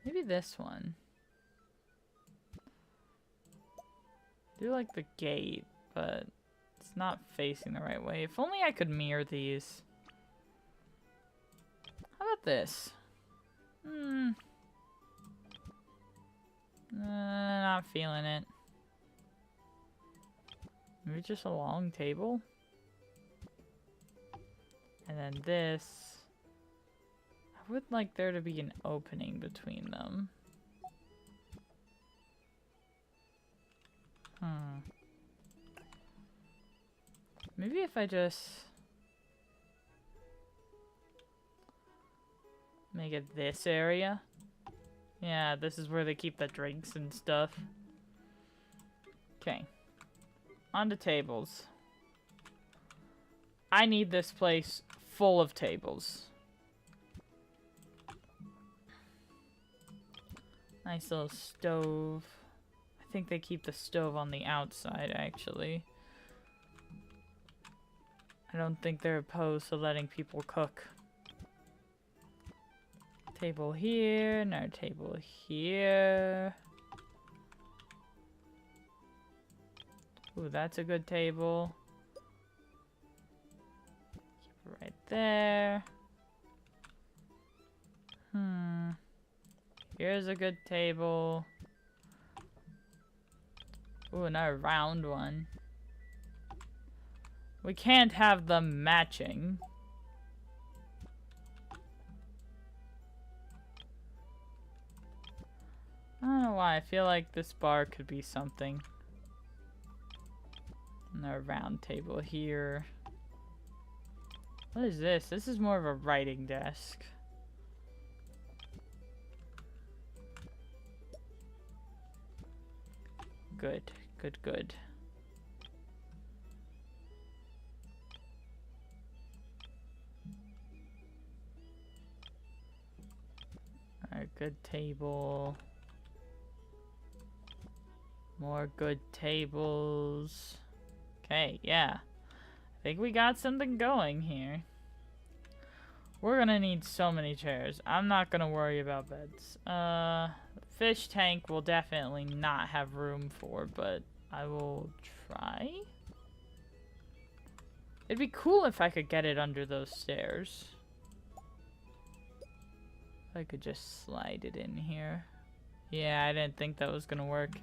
[SPEAKER 1] Maybe this one. Do like the gate, but it's not facing the right way. If only I could mirror these. How about this? Not feeling it. Maybe just a long table? And then this. I would like there to be an opening between them. Maybe if I just make it this area. Yeah, this is where they keep the drinks and stuff. Okay. On to tables. I need this place full of tables. Nice little stove. I think they keep the stove on the outside, actually. I don't think they're opposed to letting people cook. Table here, another table here. Ooh, that's a good table. Keep it right there. Here's a good table. Ooh, another round one. We can't have them matching. I don't know why. I feel like this bar could be something. Another round table here. What is this? This is more of a writing desk. Good, good, good. Alright, good table. More good tables. Okay, yeah. I think we got something going here. We're gonna need so many chairs. I'm not gonna worry about beds. Fish tank will definitely not have room for, but I will try. It'd be cool if I could get it under those stairs. I could just slide it in here. Yeah, I didn't think that was gonna work.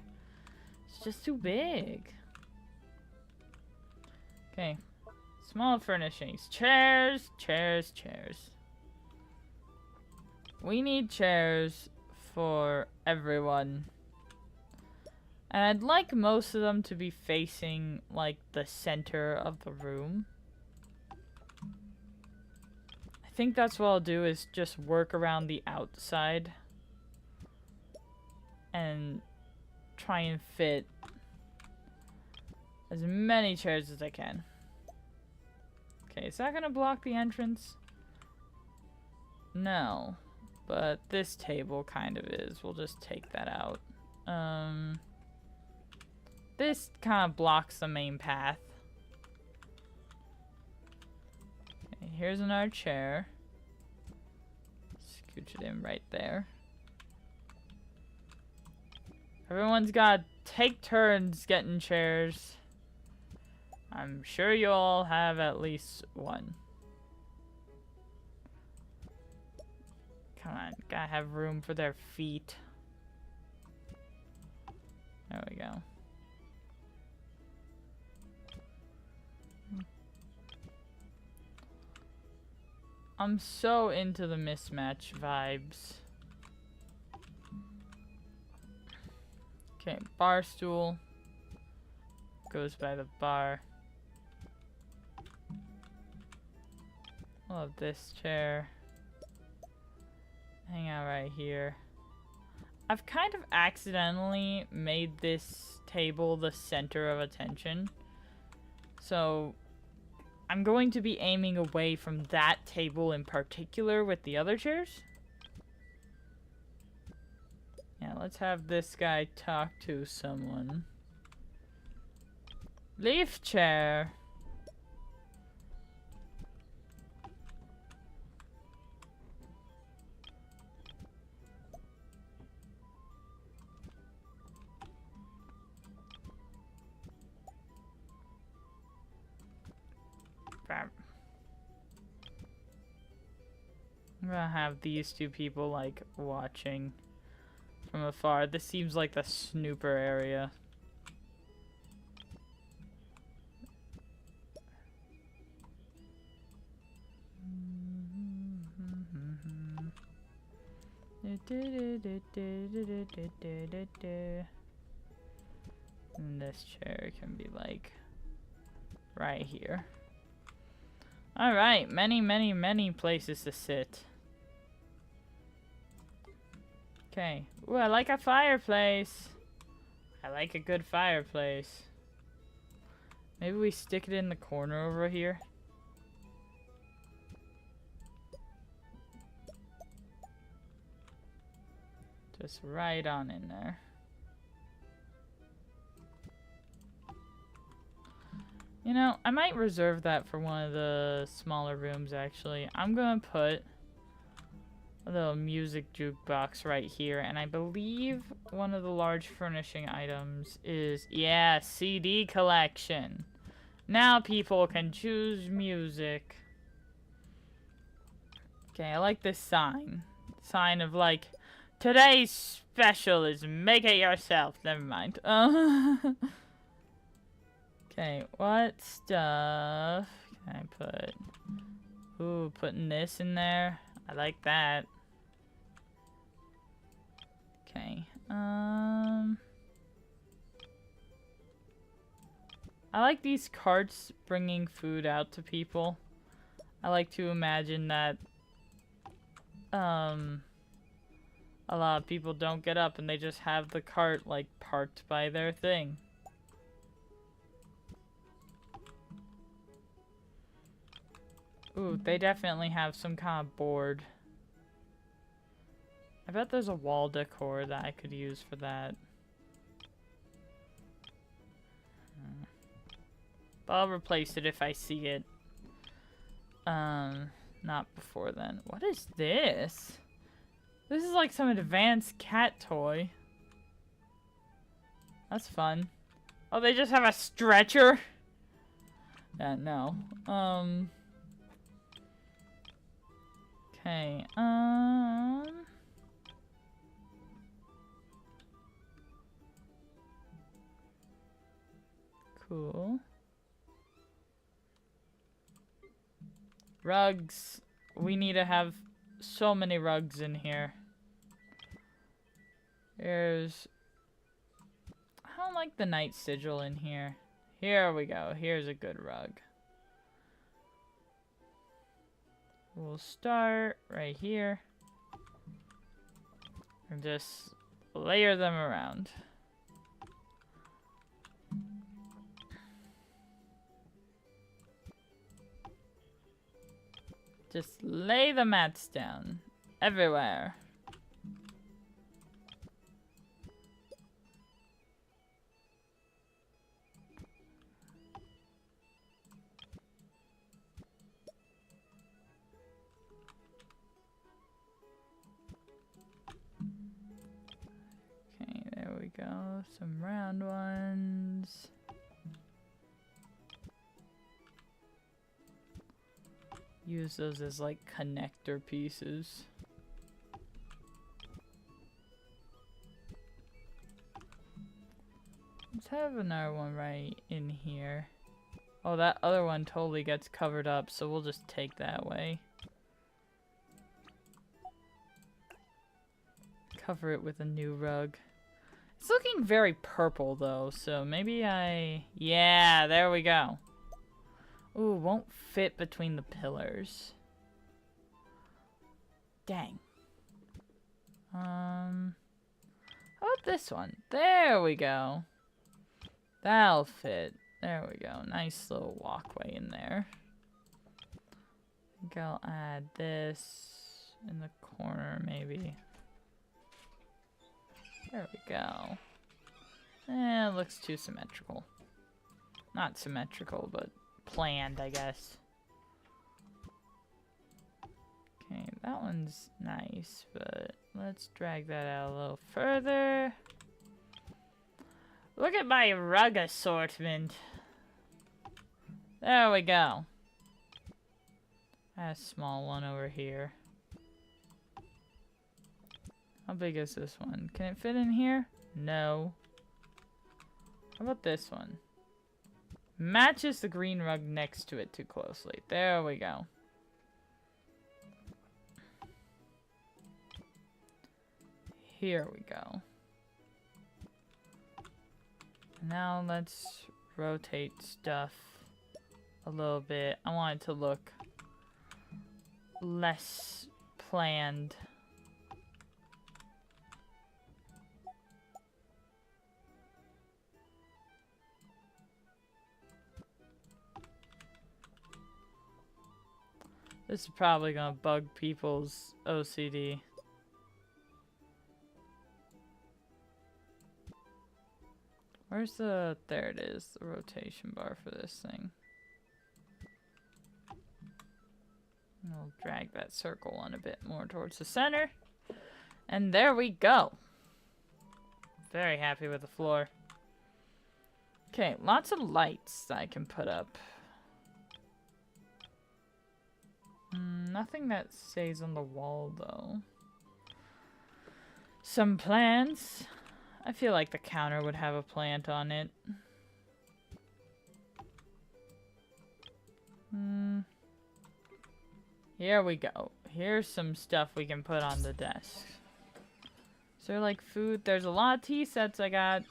[SPEAKER 1] It's just too big. Okay. Small furnishings. Chairs, chairs, chairs. We need chairs for everyone. And I'd like most of them to be facing, like, the center of the room. I think that's what I'll do, is just work around the outside. And try and fit as many chairs as I can. Okay, is that gonna block the entrance? No. But this table kind of is. We'll just take that out. This kind of blocks the main path. Okay, here's another chair. Scooch it in right there. Everyone's gotta take turns getting chairs. I'm sure you all have at least one. Come on, gotta have room for their feet. There we go. I'm so into the mismatch vibes. Okay, bar stool. Goes by the bar. Love this chair. Hang out right here. I've kind of accidentally made this table the center of attention. So I'm going to be aiming away from that table in particular with the other chairs. Yeah, let's have this guy talk to someone. Leaf chair. I'm gonna have these two people, like, watching from afar. This seems like the snooper area. And this chair can be, like, right here. Alright, many, many, many places to sit. Okay. Ooh, I like a fireplace. I like a good fireplace. Maybe we stick it in the corner over here. Just right on in there. You know, I might reserve that for one of the smaller rooms, actually. I'm gonna put a little music jukebox right here, and I believe one of the large furnishing items is, yeah, CD collection. Now people can choose music. Okay, I like this sign. Sign of like, today's special is make it yourself. Never mind. Okay, what stuff can I put? Ooh, putting this in there. I like that. Okay, I like these carts bringing food out to people. I like to imagine that, a lot of people don't get up and they just have the cart, like, parked by their thing. Ooh, they definitely have some kind of board. I bet there's a wall decor that I could use for that. But I'll replace it if I see it. Not before then. What is this? This is like some advanced cat toy. That's fun. Oh, they just have a stretcher? Yeah, no. Okay, cool. Rugs. We need to have so many rugs in here. Here's... I don't like the night sigil in here. Here we go. Here's a good rug. We'll start right here. And just layer them around. Just lay the mats down everywhere. Okay, there we go. Some round ones. Use those as like connector pieces. Let's have another one right in here. Oh, that other one totally gets covered up, so we'll just take that way. Cover it with a new rug. It's looking very purple though, so maybe yeah, there we go. Ooh, won't fit between the pillars. Dang. How about this one? There we go. That'll fit. There we go. Nice little walkway in there. I think I'll add this in the corner, maybe. There we go. It looks too symmetrical. Not symmetrical, but planned, I guess. Okay, that one's nice, but let's drag that out a little further. Look at my rug assortment. There we go. A small one over here. How big is this one? Can it fit in here? No. How about this one? Matches the green rug next to it too closely. There we go. Here we go. Now let's rotate stuff a little bit. I want it to look less planned. This is probably gonna bug people's OCD. Where's the... there it is, the rotation bar for this thing. We'll drag that circle one a bit more towards the center. And there we go. Very happy with the floor. Okay, lots of lights that I can put up. Nothing that stays on the wall, though. Some plants. I feel like the counter would have a plant on it. Here we go. Here's some stuff we can put on the desk. Is there like food? There's a lot of tea sets I got.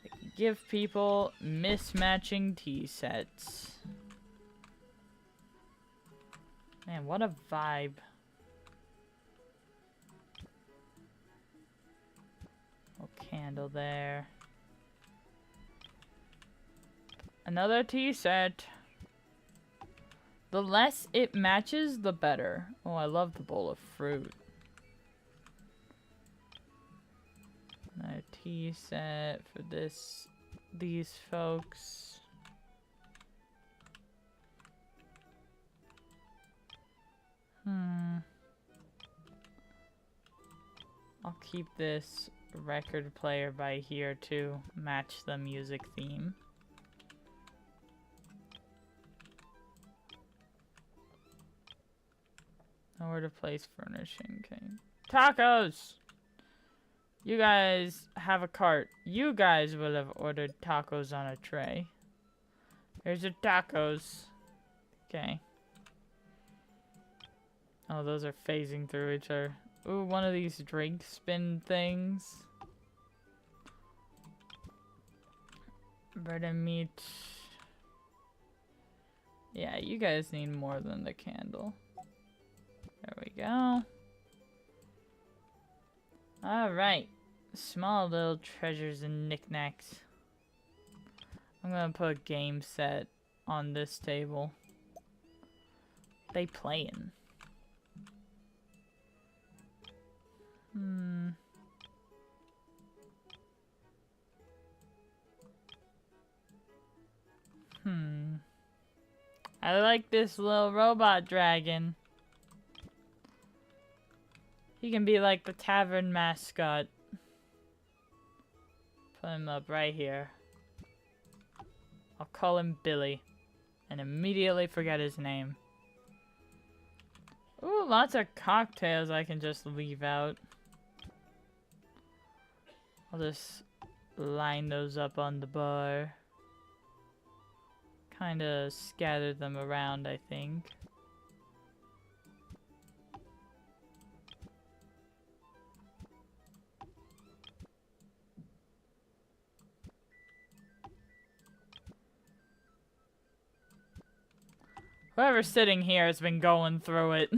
[SPEAKER 1] I can give people mismatching tea sets. Man, what a vibe. Little candle there. Another tea set. The less it matches, the better. Oh, I love the bowl of fruit. Another tea set for these folks. I'll keep this record player by here to match the music theme. Nowhere to place furnishing. Okay. Tacos! You guys have a cart. You guys will have ordered tacos on a tray. Here's your tacos. Okay. Oh, those are phasing through each other. Ooh, one of these drink spin things. Bread and meat. Yeah, you guys need more than the candle. There we go. Alright. Small little treasures and knickknacks. I'm gonna put a game set on this table. They playing. I like this little robot dragon. He can be like the tavern mascot. Put him up right here. I'll call him Billy. And immediately forget his name. Ooh, lots of cocktails I can just leave out. I'll just line those up on the bar. Kinda scatter them around, I think. Whoever's sitting here has been going through it.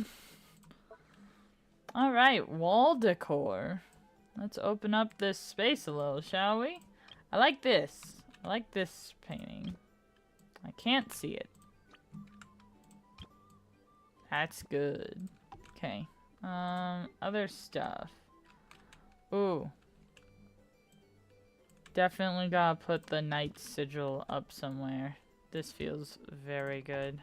[SPEAKER 1] Alright, wall decor. Let's open up this space a little, shall we? I like this. I like this painting. I can't see it. That's good. Okay. Other stuff. Ooh. Definitely gotta put the night sigil up somewhere. This feels very good.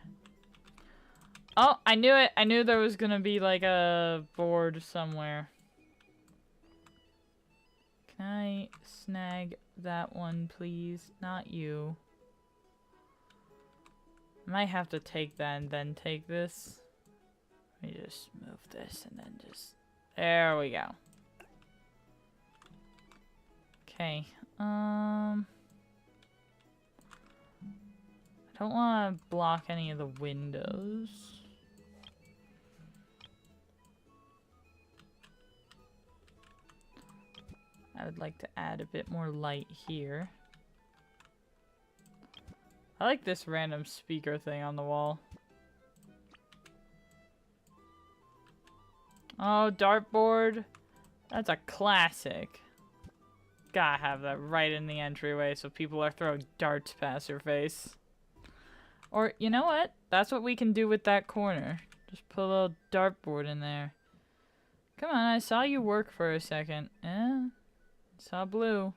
[SPEAKER 1] Oh, I knew it! I knew there was gonna be like a board somewhere. Can I snag that one, please? Not you. I might have to take that and then take this. Let me just move this and then just... There we go. Okay. I don't want to block any of the windows. I would like to add a bit more light here. I like this random speaker thing on the wall. Oh, dartboard. That's a classic. Gotta have that right in the entryway so people are throwing darts past your face. Or, you know what? That's what we can do with that corner. Just put a little dartboard in there. Come on, I saw you work for a second. Eh? Saw blue.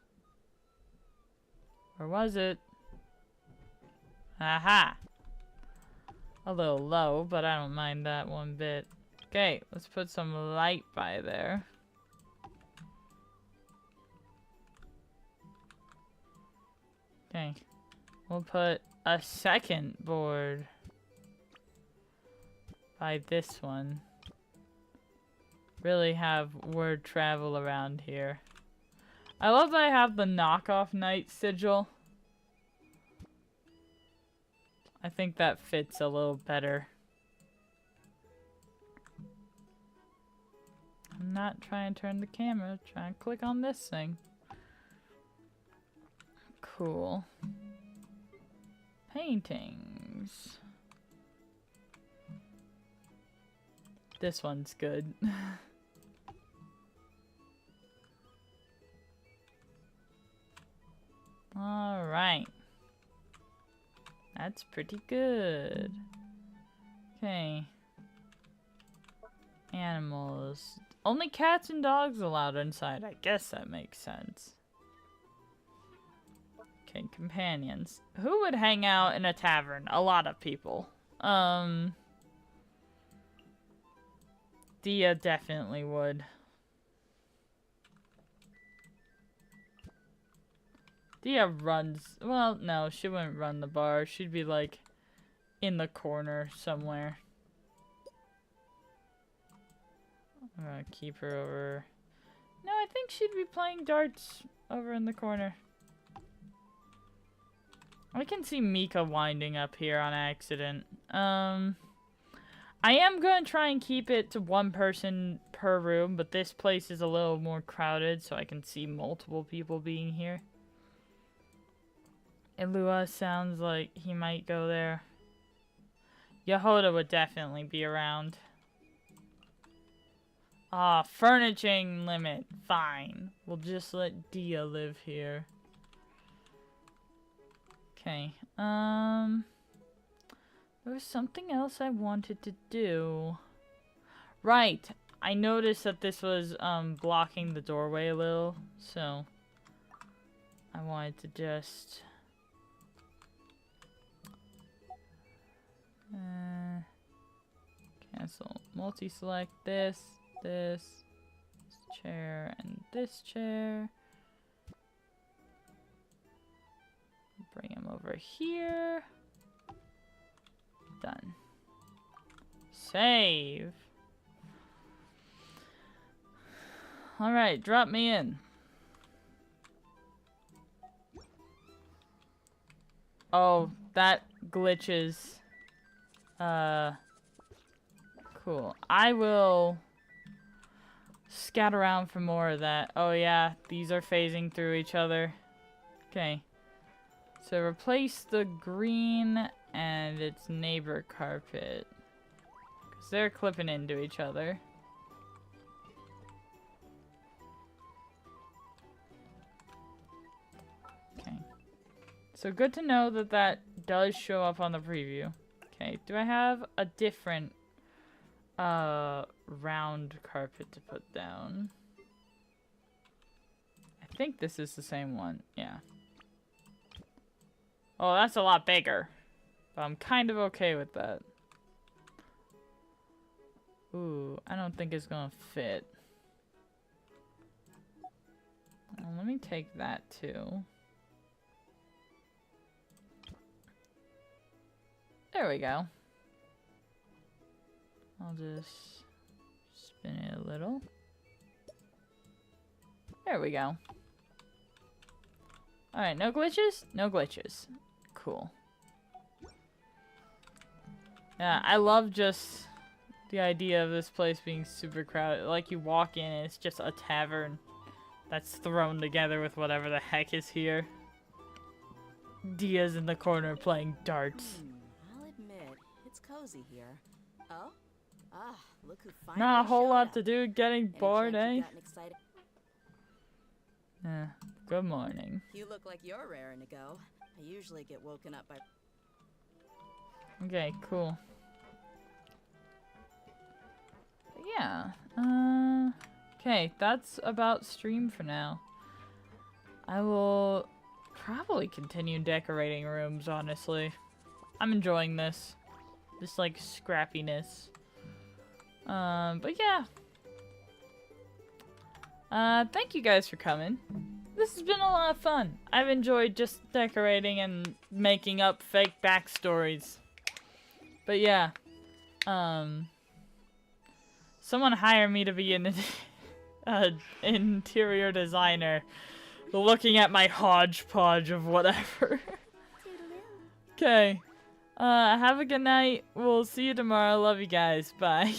[SPEAKER 1] Or was it? Aha! a little low, but I don't mind that one bit. Okay, let's put some light by there. Okay, we'll put a second board by this one. Really have word travel around here. I love that I have the knockoff night sigil. I think that fits a little better. I'm not trying to turn the camera, trying to click on this thing. Cool. Paintings. This one's good. Alright. That's pretty good. Okay. Animals. Only cats and dogs allowed inside. I guess that makes sense. Okay, companions. Who would hang out in a tavern? A lot of people. Dia definitely would. Dia runs. Well, no, she wouldn't run the bar. She'd be like in the corner somewhere. I'm gonna keep her over. No, I think she'd be playing darts over in the corner. I can see Mika winding up here on accident. I am going to try and keep it to one person per room, but this place is a little more crowded, so I can see multiple people being here. Ilua sounds like he might go there. Yehoda would definitely be around. Ah, furnishing limit. Fine. We'll just let Dia live here. Okay, there was something else I wanted to do. Right, I noticed that this was, blocking the doorway a little, so I wanted to just, cancel, multi-select this chair, and this chair. Bring him over here. Done. Save. Alright, drop me in. Oh, that glitches. Cool. I will scout around for more of that. Oh yeah, these are phasing through each other. Okay. So replace the green and its neighbor carpet. Because they're clipping into each other. Okay. So good to know that that does show up on the preview. Okay, do I have a different round carpet to put down? I think this is the same one. Yeah. Oh, that's a lot bigger. But I'm kind of okay with that. Ooh, I don't think it's gonna fit. Well, let me take that too. There we go. I'll just spin it a little. There we go. Alright, no glitches? No glitches. Cool. Yeah, I love just the idea of this place being super crowded. Like, you walk in and it's just a tavern that's thrown together with whatever the heck is here. Dia's in the corner playing darts.
[SPEAKER 4] I'll admit, it's cozy here. Oh? Ah, look who finally
[SPEAKER 1] Not a whole
[SPEAKER 4] showed
[SPEAKER 1] lot
[SPEAKER 4] up.
[SPEAKER 1] to do, getting
[SPEAKER 4] Any
[SPEAKER 1] bored,
[SPEAKER 4] chance
[SPEAKER 1] eh?
[SPEAKER 4] you've gotten excited?
[SPEAKER 1] Good morning.
[SPEAKER 4] You look like you're raring to go. I usually get woken up by...
[SPEAKER 1] Okay, cool. But yeah, okay, that's about stream for now. I will probably continue decorating rooms, honestly. I'm enjoying this. Just like scrappiness. But yeah. Thank you guys for coming. This has been a lot of fun. I've enjoyed just decorating and making up fake backstories. But yeah. Someone hire me to be an interior designer. Looking at my hodgepodge of whatever. Okay. Have a good night. We'll see you tomorrow. Love you guys. Bye.